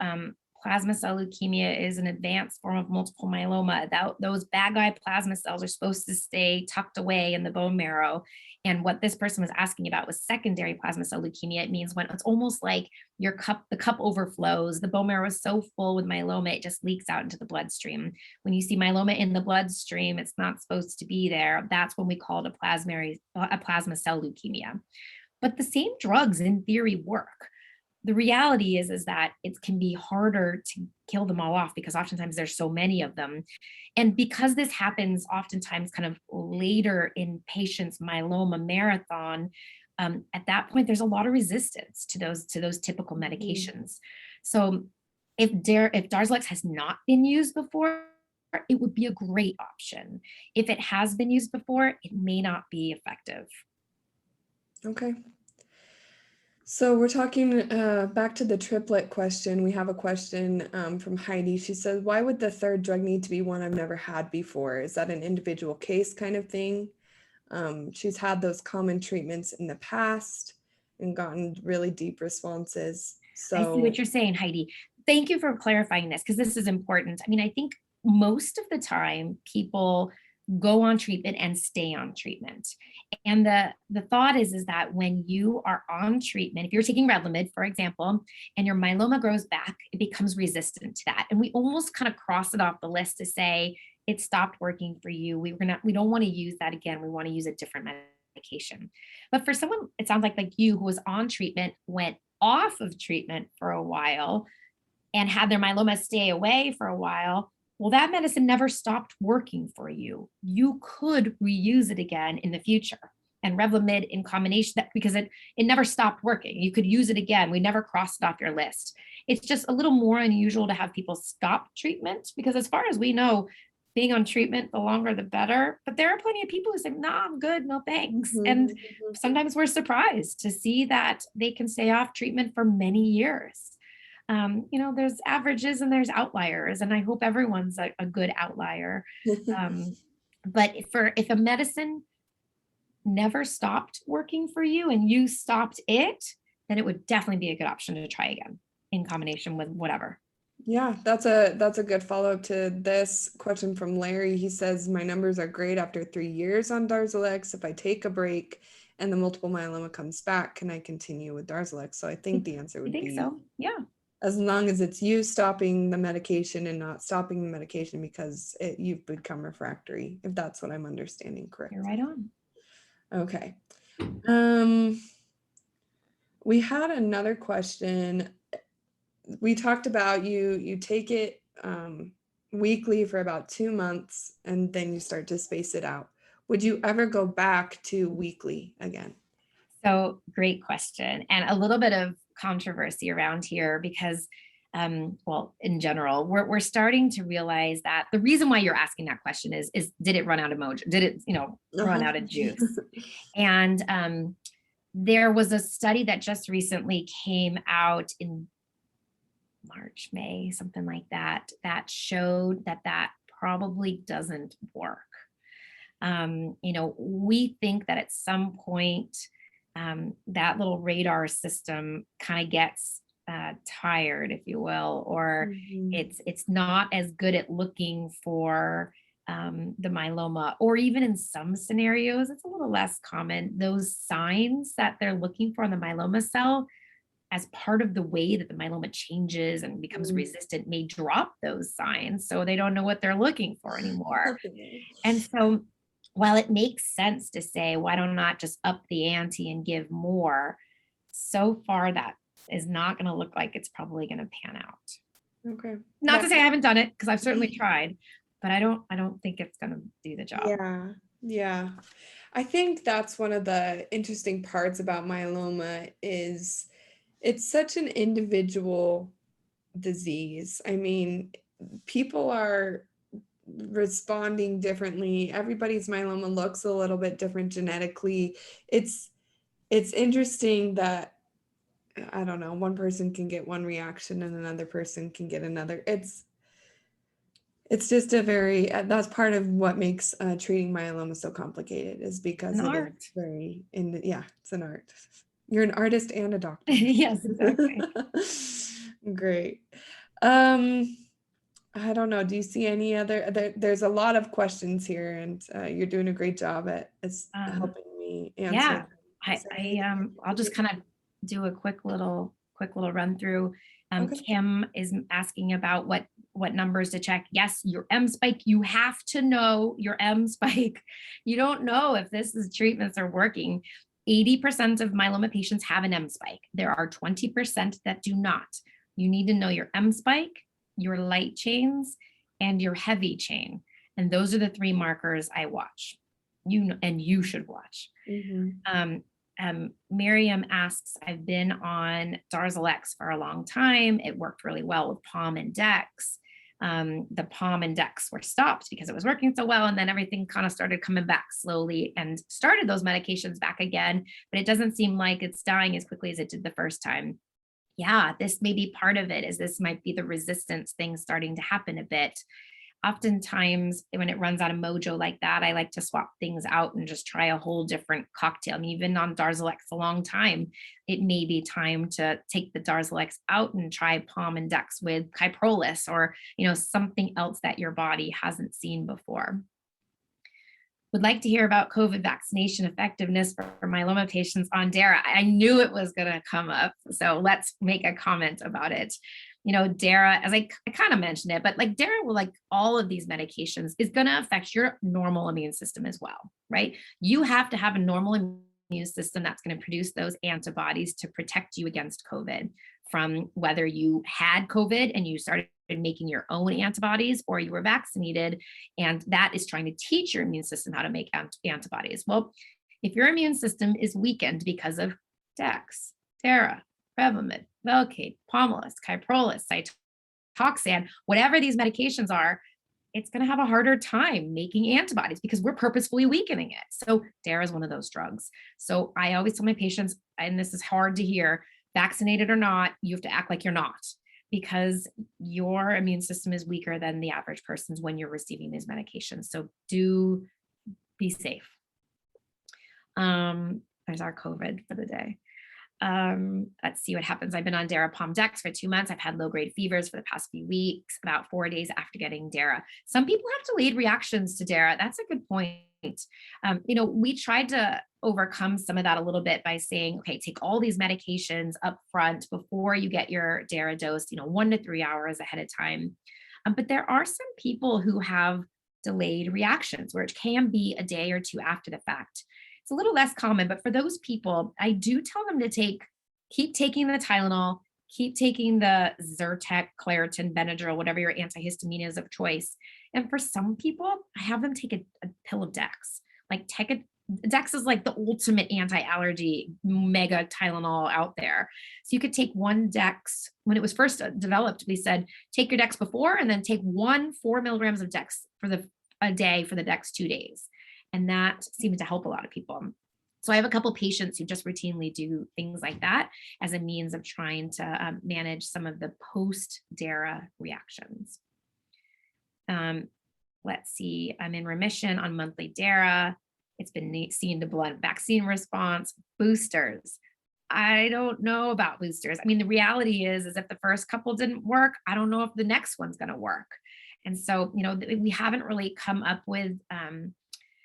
plasma cell leukemia is an advanced form of multiple myeloma. Those bad guy plasma cells are supposed to stay tucked away in the bone marrow. And what this person was asking about was secondary plasma cell leukemia. It means when it's almost like the cup overflows, the bone marrow is so full with myeloma, it just leaks out into the bloodstream. When you see myeloma in the bloodstream, it's not supposed to be there. That's when we call it a plasma cell leukemia. But the same drugs in theory work. The reality is that it can be harder to kill them all off because oftentimes there's so many of them. And because this happens oftentimes kind of later in patients' myeloma marathon, at that point, there's a lot of resistance to those typical medications. So if Darzalex has not been used before, it would be a great option. If it has been used before, it may not be effective. Okay. So we're talking back to the triplet question. We have a question from Heidi. She says, why would the third drug need to be one I've never had before? Is that an individual case kind of thing? She's had those common treatments in the past and gotten really deep responses. So I see what you're saying, Heidi. Thank you for clarifying this because this is important. I mean, I think most of the time people go on treatment and stay on treatment. And the thought is that when you are on treatment, if you're taking Revlimid, for example, and your myeloma grows back, it becomes resistant to that. And we almost kind of cross it off the list to say it stopped working for you. We don't want to use that again. We want to use a different medication. But for someone, it sounds like you who was on treatment, went off of treatment for a while and had their myeloma stay away for a while, well, that medicine never stopped working for you. You could reuse it again in the future. And Revlimid in combination, because it never stopped working. You could use it again. We never crossed it off your list. It's just a little more unusual to have people stop treatment because as far as we know, being on treatment, the longer the better. But there are plenty of people who say, no, I'm good, no thanks. And sometimes we're surprised to see that they can stay off treatment for many years. There's averages and there's outliers, and I hope everyone's a good outlier. But if a medicine never stopped working for you and you stopped it, then it would definitely be a good option to try again in combination with whatever. Yeah, that's a good follow-up to this question from Larry. He says, my numbers are great after 3 years on Darzalex. If I take a break and the multiple myeloma comes back, can I continue with Darzalex? So I think the answer would be so. Yeah. As long as it's you stopping the medication and not stopping the medication because you've become refractory, if that's what I'm understanding correctly. You're right on. Okay. We had another question. We talked about you take it weekly for about 2 months and then you start to space it out. Would you ever go back to weekly again? So great question. And a little bit of controversy around here because well, in general, we're starting to realize that the reason why you're asking that question is did it run out of mojo? Did it, run Uh-huh. out of juice? And there was a study that just recently came out in March, May, something like that, that showed that that probably doesn't work. We think that at some point, that little radar system kind of gets tired, if you will, or Mhm. it's not as good at looking for the myeloma, or even in some scenarios, it's a little less common. Those signs that they're looking for in the myeloma cell, as part of the way that the myeloma changes and becomes Mm. resistant, may drop those signs. So they don't know what they're looking for anymore. Okay. And so while it makes sense to say, why don't not just up the ante and give more? So far, that is not going to look like it's probably going to pan out. Okay. Not to say I haven't done it, because I've certainly tried, but I don't think it's going to do the job. Yeah. Yeah. I think that's one of the interesting parts about myeloma is it's such an individual disease. I mean, people are responding differently. Everybody's myeloma looks a little bit different genetically. It's it's interesting that I don't know, one person can get one reaction and another person can get another. It's just a very that's part of what makes treating myeloma so complicated is because An it is art. very in yeah, it's an art. You're an artist and a doctor. Yes, exactly. Great. Um, I don't know. Do you see any other? There's a lot of questions here, and you're doing a great job at Um, helping me answer Yeah, them. Is there anything in I'll just kind particular? of do a quick little run through. Okay. Kim is asking about what numbers to check. Yes, your M spike. You have to know your M spike. You don't know if treatments are working. 80% of myeloma patients have an M spike. There are 20% that do not. You need to know your M spike, your light chains, and your heavy chain. And those are the three markers I watch. You should watch. Hmm. Um, Miriam asks, I've been on Darzalex for a long time. It worked really well with Palm and Dex. The Palm and Dex were stopped because it was working so well. And then everything kind of started coming back slowly and started those medications back again. But it doesn't seem like it's dying as quickly as it did the first time. Yeah, this may be part of it, is this might be the resistance thing starting to happen a bit. Oftentimes when it runs out of mojo like that, I like to swap things out and just try a whole different cocktail. I mean, even on Darzalex a long time, it may be time to take the Darzalex out and try Palm and Dex with Kyprolis, or something else that your body hasn't seen before. Would like to hear about COVID vaccination effectiveness for myeloma patients on DARA. I knew it was going to come up, so let's make a comment about it. DARA, as I kind of mentioned it, but like DARA will, like all of these medications, is going to affect your normal immune system as well, right? You have to have a normal immune system that's going to produce those antibodies to protect you against COVID, from whether you had COVID and you started making your own antibodies, or you were vaccinated, and that is trying to teach your immune system how to make antibodies. Well, if your immune system is weakened because of Dex, Dara, Revlimid, Velcade, Pomalyst, Kyprolis, Cytoxan, whatever these medications are, it's going to have a harder time making antibodies because we're purposefully weakening it. So Dara is one of those drugs. So I always tell my patients, and this is hard to hear, vaccinated or not, you have to act like you're not, because your immune system is weaker than the average person's when you're receiving these medications. So do be safe. There's our COVID for the day. Let's see what happens. I've been on Darapom Dex for 2 months. I've had low-grade fevers for the past few weeks, about 4 days after getting Dara. Some people have delayed reactions to Dara. That's a good point. We tried to overcome some of that a little bit by saying, okay, take all these medications up front before you get your Dara dose, 1 to 3 hours ahead of time. But there are some people who have delayed reactions where it can be a day or two after the fact. It's a little less common, but for those people, I do tell them to keep taking the Tylenol, keep taking the Zyrtec, Claritin, Benadryl, whatever your antihistamine is of choice. And for some people, I have them take a pill of Dex. Like Dex is like the ultimate anti-allergy mega Tylenol out there. So you could take one Dex when it was first developed. We said take your Dex before and then take 4 milligrams of Dex for a day for the next 2 days, and that seemed to help a lot of people. So I have a couple patients who just routinely do things like that as a means of trying to manage some of the post-DARA reactions. Let's see, I'm in remission on monthly DARA. It's been seen to blunt vaccine response. Boosters. I don't know about boosters. I mean, the reality is if the first couple didn't work, I don't know if the next one's going to work. And so, we haven't really come up with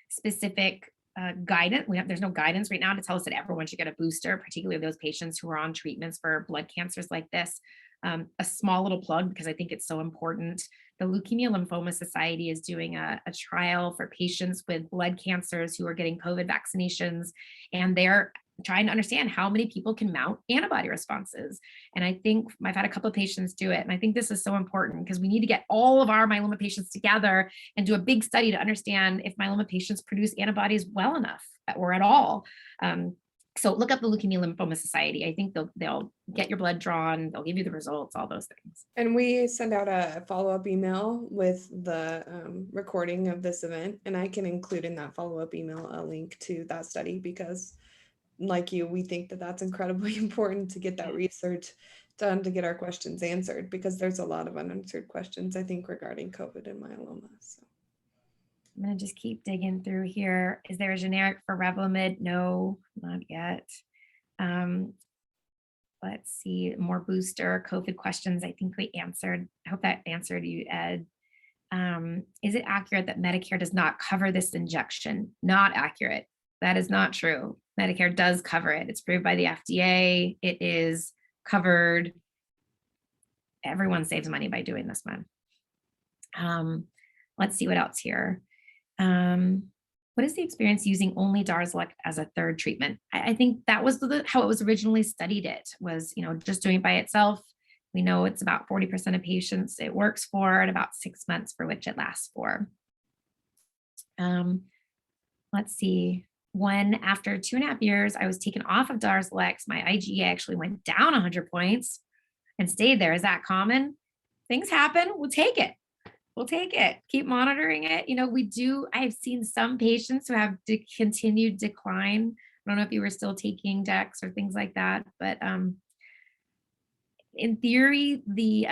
specific guidance. There's no guidance right now to tell us that everyone should get a booster, particularly those patients who are on treatments for blood cancers like this. A small little plug, because I think it's so important. The Leukemia Lymphoma Society is doing a trial for patients with blood cancers who are getting COVID vaccinations, and they're trying to understand how many people can mount antibody responses. And I think I've had a couple of patients do it. And I think this is so important because we need to get all of our myeloma patients together and do a big study to understand if myeloma patients produce antibodies well enough or at all. So look up the Leukemia Lymphoma Society. I think they'll get your blood drawn, they'll give you the results, all those things. And we send out a follow-up email with the recording of this event, and I can include in that follow-up email a link to that study because, like you, we think that that's incredibly important to get that research done to get our questions answered, because there's a lot of unanswered questions, I think, regarding COVID and myeloma. So I'm going to just keep digging through here. Is there a generic for Revlimid? No, not yet. Let's see, more booster COVID questions. I think we answered. I hope that answered you, Ed. Is it accurate that Medicare does not cover this injection? Not accurate. That is not true. Medicare does cover it. It's approved by the FDA. It is covered. Everyone saves money by doing this one. Let's see what else here. What is the experience using only Darzalex as a third treatment? I think that was how it was originally studied. It was, just doing it by itself. We know it's about 40% of patients it works for, and about 6 months for which it lasts for. Let's see. When after 2.5 years, I was taken off of Darzalex, my IgE actually went down 100 points and stayed there. Is that common? Things happen. We'll take it. We'll take it. Keep monitoring it. I've seen some patients who have continued decline. I don't know if you were still taking Dex or things like that, but in theory, the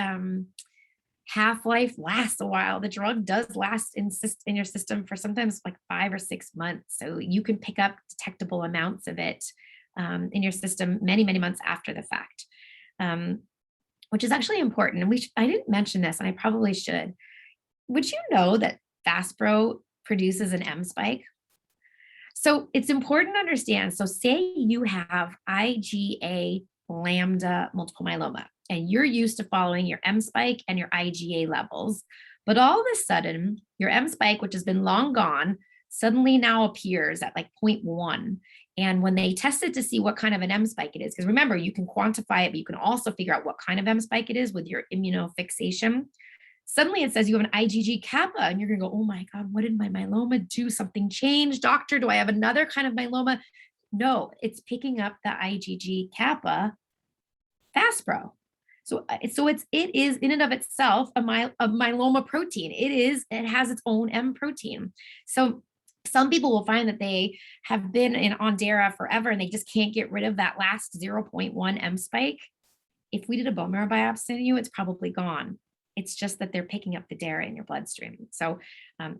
half-life lasts a while. The drug does last in your system for sometimes like 5 or 6 months. So you can pick up detectable amounts of it in your system many, many months after the fact, which is actually important. And I didn't mention this, and I probably should. Would you know that Faspro produces an M spike? So it's important to understand. So say you have IgA lambda multiple myeloma, and you're used to following your M spike and your IgA levels, but all of a sudden your M spike, which has been long gone, suddenly now appears at like 0.1. And when they tested to see what kind of an M spike it is, because remember, you can quantify it, but you can also figure out what kind of M spike it is with your immunofixation. Suddenly it says you have an IgG kappa, and you're going to go, oh my God, what did my myeloma do? Something changed. Doctor, do I have another kind of myeloma? No, it's picking up the IgG kappa Faspro. So it is in and of itself a myeloma protein. It has its own M protein. So some people will find that they have been on DARA forever and they just can't get rid of that last 0.1 M spike. If we did a bone marrow biopsy on you, it's probably gone. It's just that they're picking up the DARA in your bloodstream. So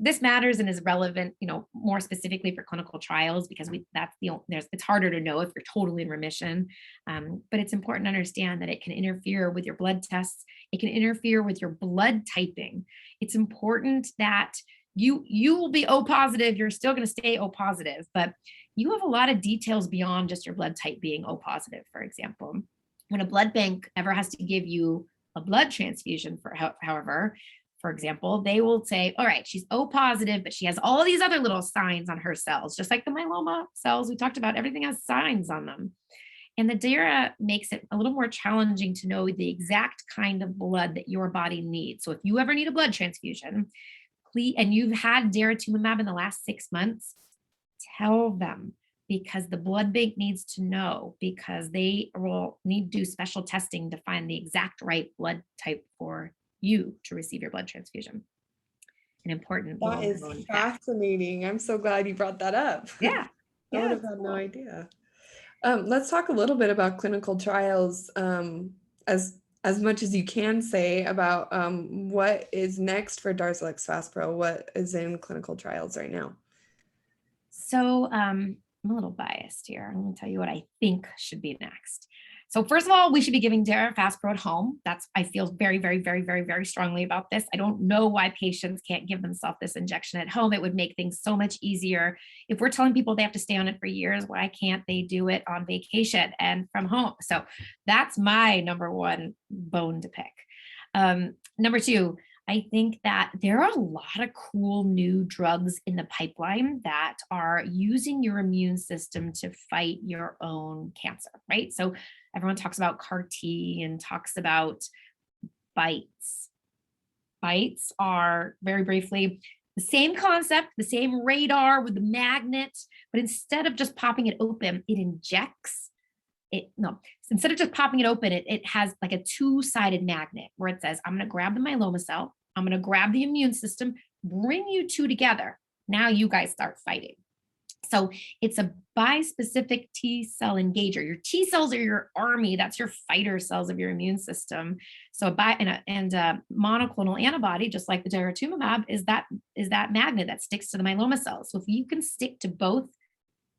this matters and is relevant, more specifically for clinical trials, because it's harder to know if you're totally in remission. But it's important to understand that it can interfere with your blood tests. It can interfere with your blood typing. It's important that you will be O positive. You're still going to stay O positive, but you have a lot of details beyond just your blood type being O positive. For example, when a blood bank ever has to give you a blood transfusion, however, for example, they will say, all right, she's O positive, but she has all these other little signs on her cells, just like the myeloma cells we talked about. Everything has signs on them. And the DARA makes it a little more challenging to know the exact kind of blood that your body needs. So if you ever need a blood transfusion, and you've had daratumumab in the last 6 months, tell them, because the blood bank needs to know, because they will need to do special testing to find the exact right blood type for you to receive your blood transfusion. An important That little is known fact. fascinating. I'm so glad you brought that up. Yeah. I would Yeah, have it's had no cool. idea. Let's talk a little bit about clinical trials, as much as you can say about what is next for Darzalex Faspro. What is in clinical trials right now? So I'm a little biased here. I'm going to tell you what I think should be next. So first of all, we should be giving Dara Faspro at home. That's, I feel very, very, very, very, very strongly about this. I don't know why patients can't give themselves this injection at home. It would make things so much easier. If we're telling people they have to stay on it for years, why can't they do it on vacation and from home? So that's my number one bone to pick. Number two, I think that there are a lot of cool new drugs in the pipeline that are using your immune system to fight your own cancer, right? So everyone talks about CAR T and talks about bites. Bites are, very briefly, the same concept, the same radar with the magnet, but instead of just popping it open, it injects it. No, instead of just popping it open, it has like a two-sided magnet where it says, I'm going to grab the myeloma cell, I'm going to grab the immune system, bring you two together. Now you guys start fighting. So it's a bispecific T cell engager. Your T cells are your army. That's your fighter cells of your immune system. So a monoclonal antibody, just like the daratumumab, is that magnet that sticks to the myeloma cells. So if you can stick to both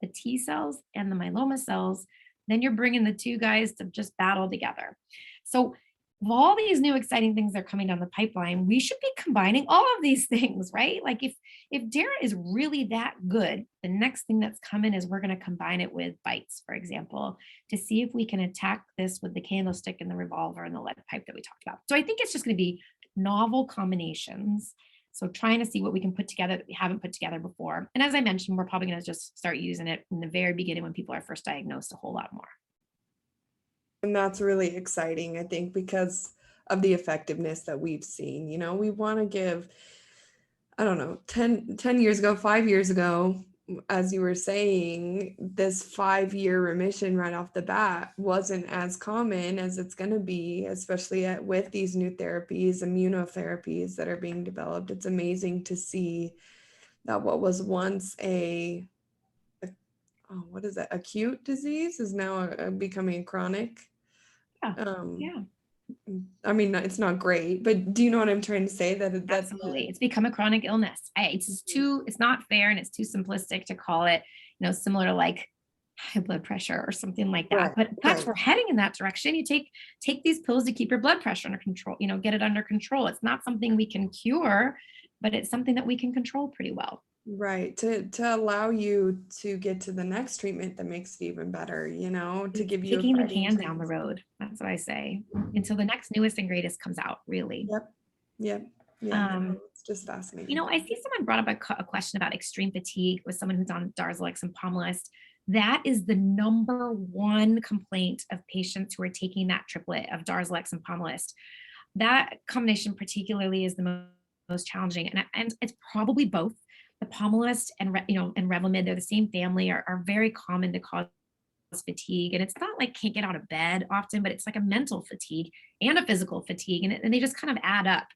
the T cells and the myeloma cells, then you're bringing the two guys to just battle together. So of all these new exciting things that are coming down the pipeline, we should be combining all of these things, right? Like if Dara is really that good, the next thing that's coming is we're going to combine it with bites, for example, to see if we can attack this with the candlestick and the revolver and the lead pipe that we talked about. So I think it's just going to be novel combinations. So trying to see what we can put together that we haven't put together before. And as I mentioned, we're probably going to just start using it in the very beginning when people are first diagnosed a whole lot more. And that's really exciting, I think, because of the effectiveness that we've seen. We want to give, I don't know, 10 years ago, 5 years ago, as you were saying, this 5-year remission right off the bat wasn't as common as it's going to be, especially with these new therapies, immunotherapies that are being developed. It's amazing to see that what was once what is that, acute disease is now becoming chronic. Yeah. Um, Yeah. I mean, it's not great, but do you know what I'm trying to say? That Absolutely. It's become a chronic illness. It's not fair and it's too simplistic to call it, similar to like high blood pressure or something like that. right, But we're heading in that direction. You take these pills to keep your blood pressure under control, get it under control. It's not something we can cure, but it's something that we can control pretty well. right. To allow you to get to the next treatment that makes it even better, to give you a Kicking the fighting can down chance. the road. That's what I say. Until the next newest and greatest comes out, really. Yep. Yeah. It's just fascinating. I see someone brought up a question about extreme fatigue with someone who's on Darzalex and Pomalyst. That is the number one complaint of patients who are taking that triplet of Darzalex and Pomalyst. That combination particularly is the most challenging, and it's probably both. The Pomalyst and and Revlimid, they're the same family, are very common to cause fatigue, and it's not like can't get out of bed often, but it's like a mental fatigue and a physical fatigue, and they just kind of add up.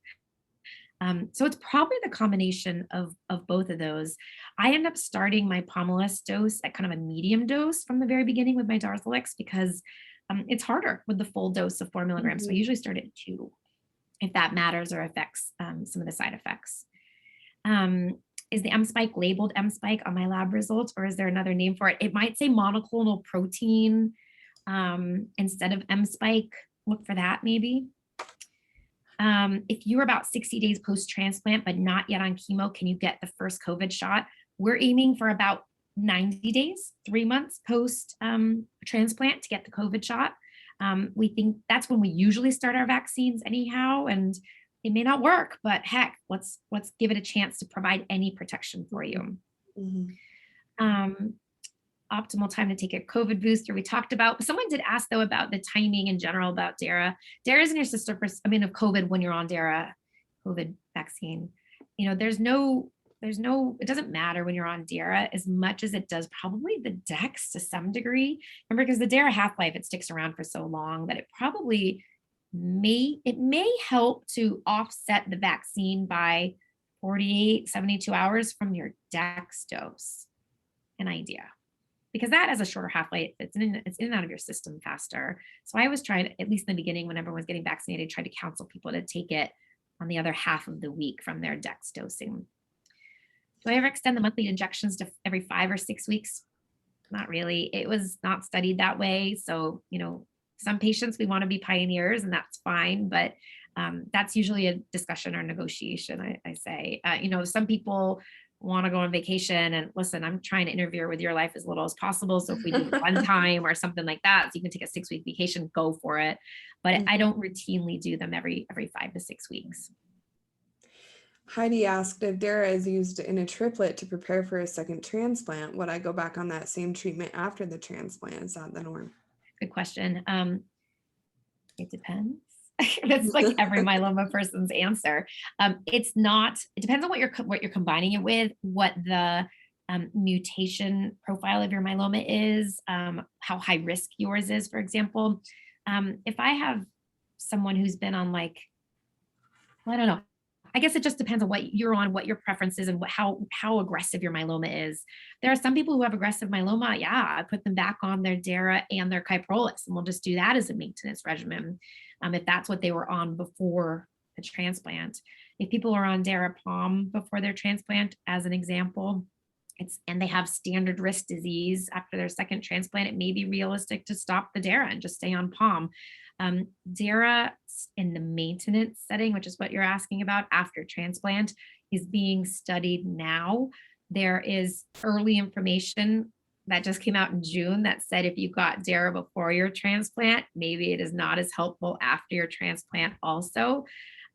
So it's probably the combination of both of those. I end up starting my Pomalyst dose at kind of a medium dose from the very beginning with my Darzalex because it's harder with the full dose of 4 milligrams. So I usually start at 2, if that matters or affects some of the side effects. Is the M-spike labeled M-spike on my lab results, or is there another name for it? It might say monoclonal protein instead of M-spike. Look for that maybe. If you're about 60 days post-transplant, but not yet on chemo, can you get the first COVID shot? We're aiming for about 90 days, 3 months post-transplant to get the COVID shot. We think that's when we usually start our vaccines anyhow, and it may not work, but heck, let's give it a chance to provide any protection for you. Optimal time to take a COVID booster we talked about. Someone did ask though about the timing in general about Dara. Dara's in your sister of COVID when you're on Dara COVID vaccine. There's no it doesn't matter when you're on DARA as much as it does probably the Dex to some degree. Remember, because the DARA half-life, it sticks around for so long that it may help to offset the vaccine by 48, 72 hours from your Dex dose. An idea. Because that has a shorter half-life, it's in and out of your system faster. So I always try to, at least in the beginning, when everyone's getting vaccinated, try to counsel people to take it on the other half of the week from their Dex dosing. Do I ever extend the monthly injections to every 5 or 6 weeks? Not really. It was not studied that way. So, some patients, we want to be pioneers, and that's fine. But that's usually a discussion or negotiation, I say. Some people want to go on vacation, and listen, I'm trying to interfere with your life as little as possible. So if we do one time or something like that, so you can take a 6-week vacation, go for it. But I don't routinely do them every 5 to 6 weeks. Heidi asked if DARA is used in a triplet to prepare for a second transplant. Would I go back on that same treatment after the transplant? Is that the norm? Good question. It depends. That's like every myeloma person's answer. It depends on what you're combining it with, what the mutation profile of your myeloma is, how high risk yours is, for example. If I have someone who's been on I don't know, I guess it just depends on what you're on, what your preference is, and how aggressive your myeloma is. There are some people who have aggressive myeloma. Yeah, I put them back on their DARA and their Kyprolis, and we'll just do that as a maintenance regimen if that's what they were on before the transplant. If people are on Darapom before their transplant, as an example, and they have standard risk disease after their second transplant, it may be realistic to stop the DARA and just stay on POM. DARA in the maintenance setting, which is what you're asking about after transplant, is being studied now. There is early information that just came out in June that said if you got DARA before your transplant, maybe it is not as helpful after your transplant also.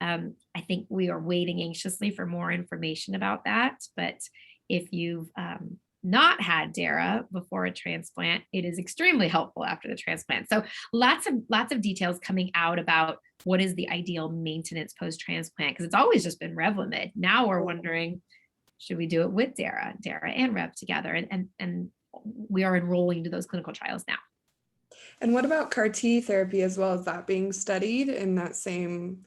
I think we are waiting anxiously for more information about that. But if you've not had DARA before a transplant, it is extremely helpful after the transplant. So lots of details coming out about what is the ideal maintenance post-transplant, because it's always just been Revlimid. Now we're wondering, should we do it with DARA and Rev together? And we are enrolling to those clinical trials now. And what about CAR T therapy as well? Is that being studied in that same,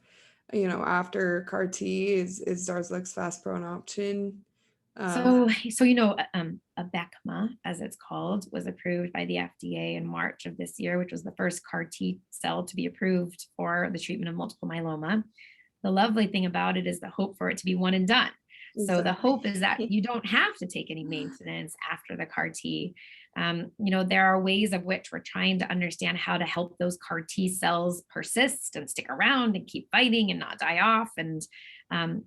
after CAR T, is Darzalex Faspro an option? Abecma, as it's called, was approved by the FDA in March of this year, which was the first CAR T cell to be approved for the treatment of multiple myeloma. The lovely thing about it is the hope for it to be one and done. So the hope is that you don't have to take any maintenance after the CAR T. There are ways of which we're trying to understand how to help those CAR T cells persist and stick around and keep fighting and not die off. And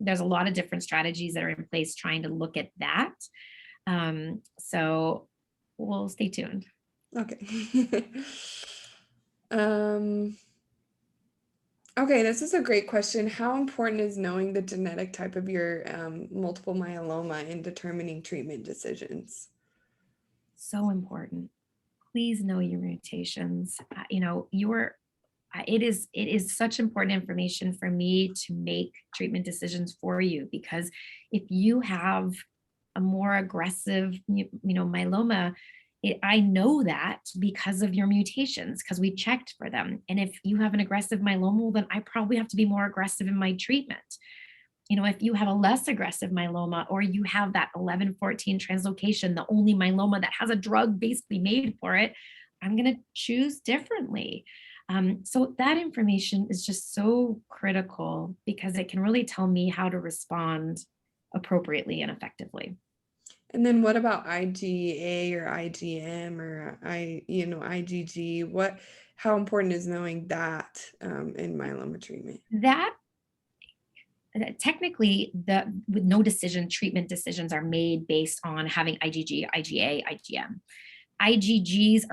there's a lot of different strategies that are in place trying to look at that. So we'll stay tuned. Okay. Okay, this is a great question. How important is knowing the genetic type of your multiple myeloma in determining treatment decisions? So important. Please know your mutations. It is such important information for me to make treatment decisions for you, because if you have a more aggressive, myeloma, I know that because of your mutations, because we checked for them. And if you have an aggressive myeloma, then I probably have to be more aggressive in my treatment. If you have a less aggressive myeloma, or you have that 11-14 translocation, the only myeloma that has a drug basically made for it, I'm going to choose differently. So that information is just so critical, because it can really tell me how to respond appropriately and effectively. And then what about IgA or IgM or IgG? How important is knowing that in myeloma treatment? That technically, with no decision, treatment decisions are made based on having IgG, IgA, IgM. IgGs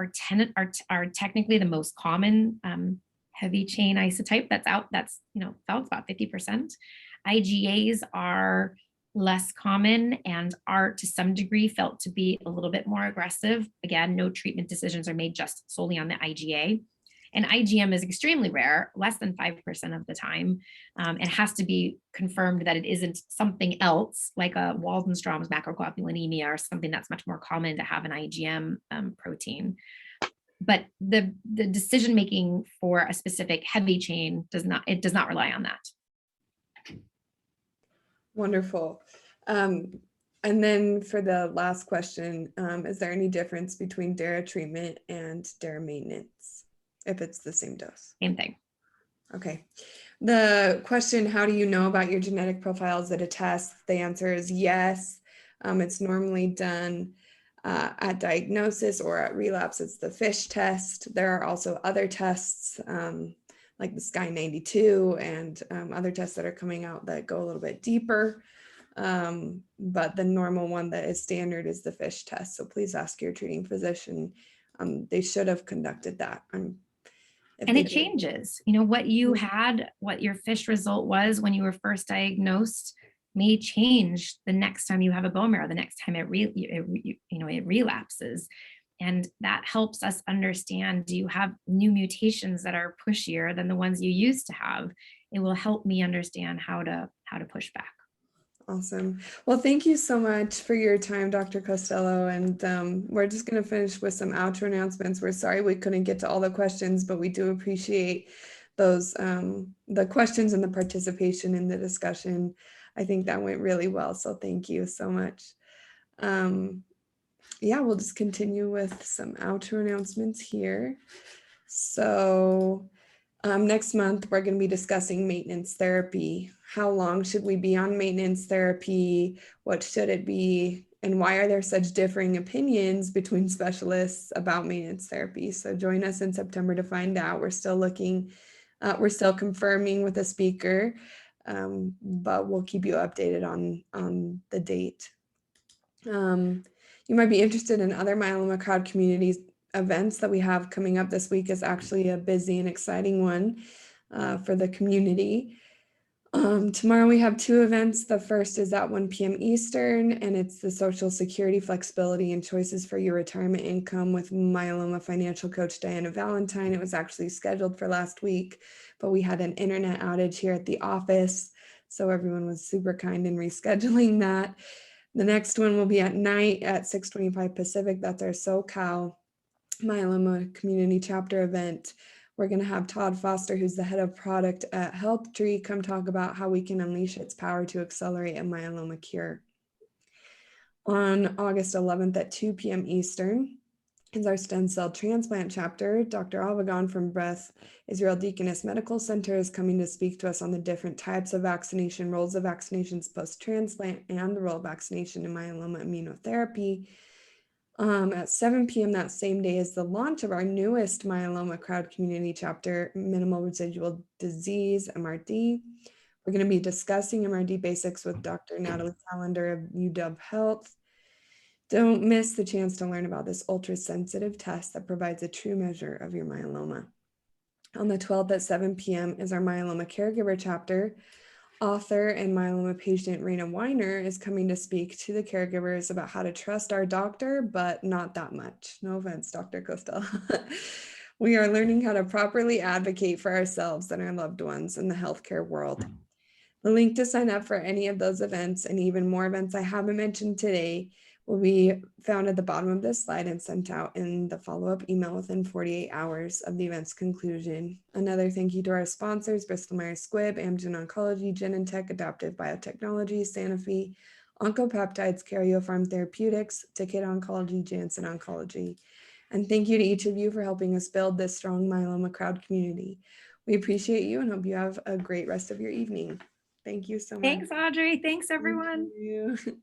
are technically the most common heavy chain isotype that's out. That's felt about 50%. IgAs are less common and are to some degree felt to be a little bit more aggressive. Again, no treatment decisions are made just solely on the IgA. And IgM is extremely rare, less than 5% of the time. It has to be confirmed that it isn't something else like a Waldenstrom's macroglobulinemia or something that's much more common to have an IgM protein. But the decision making for a specific heavy chain does not rely on that. Wonderful. And then for the last question, is there any difference between DARA treatment and DARA maintenance if it's the same dose? Same thing. Okay. The question, how do you know about your genetic profiles at a test? The answer is yes. It's normally done at diagnosis or at relapse. It's the FISH test. There are also other tests like the Sky 92 and other tests that are coming out that go a little bit deeper. But the normal one that is standard is the FISH test. So please ask your treating physician. They should have conducted that. And it changes. You know, what you had, what your FISH result was when you were first diagnosed may change the next time you have a bone marrow, the next time it relapses. And that helps us understand, do you have new mutations that are pushier than the ones you used to have? It will help me understand how to push back. Awesome. Well, thank you so much for your time, Dr. Costello. And we're just going to finish with some outro announcements. We're sorry we couldn't get to all the questions, but we do appreciate those, the questions and the participation in the discussion. I think that went really well. So thank you so much. Yeah, we'll just continue with some outro announcements here. So next month, we're going to be discussing maintenance therapy. How long should we be on maintenance therapy? What should it be? And why are there such differing opinions between specialists about maintenance therapy? So join us in September to find out. We're still looking, we're still confirming with a speaker, but we'll keep you updated on the date. You might be interested in other myeloma crowd communities events that we have coming up this week. Is actually a busy and exciting one for the community. Tomorrow we have two events. The first is at 1 p.m. Eastern, and it's the Social Security Flexibility and Choices for Your Retirement Income with myeloma financial coach Diana Valentine. It was actually scheduled for last week, but we had an internet outage here at the office, so everyone was super kind in rescheduling that. The next one will be at night at 6:25 Pacific. That's our SoCal Myeloma Community Chapter event. We're going to have Todd Foster, who's the head of product at HealthTree, come talk about how we can unleash its power to accelerate a myeloma cure. On August 11th at 2 p.m. Eastern is our stem cell transplant chapter. Dr. Alvagon from Breath Israel Deaconess Medical Center is coming to speak to us on the different types of vaccination, roles of vaccinations post-transplant, and the role of vaccination in myeloma immunotherapy. At 7 p.m. that same day is the launch of our newest myeloma crowd community chapter, Minimal Residual Disease, MRD. We're going to be discussing MRD basics with Dr. Natalie Callender of UW Health. Don't miss the chance to learn about this ultra-sensitive test that provides a true measure of your myeloma. On the 12th at 7 p.m. is our myeloma caregiver chapter. Author and myeloma patient Raina Weiner is coming to speak to the caregivers about how to trust our doctor, but not that much. No offense, Dr. Costello. We are learning how to properly advocate for ourselves and our loved ones in the healthcare world. The link to sign up for any of those events and even more events I haven't mentioned today will be found at the bottom of this slide and sent out in the follow-up email within 48 hours of the event's conclusion. Another thank you to our sponsors, Bristol Myers Squibb, Amgen Oncology, Genentech, Adaptive Biotechnology, Sanofi, Oncopeptides, Karyopharm Therapeutics, Takeda Oncology, Janssen Oncology. And thank you to each of you for helping us build this strong myeloma crowd community. We appreciate you and hope you have a great rest of your evening. Thank you so much. Thanks, Audrey. Thanks, everyone. Thank you.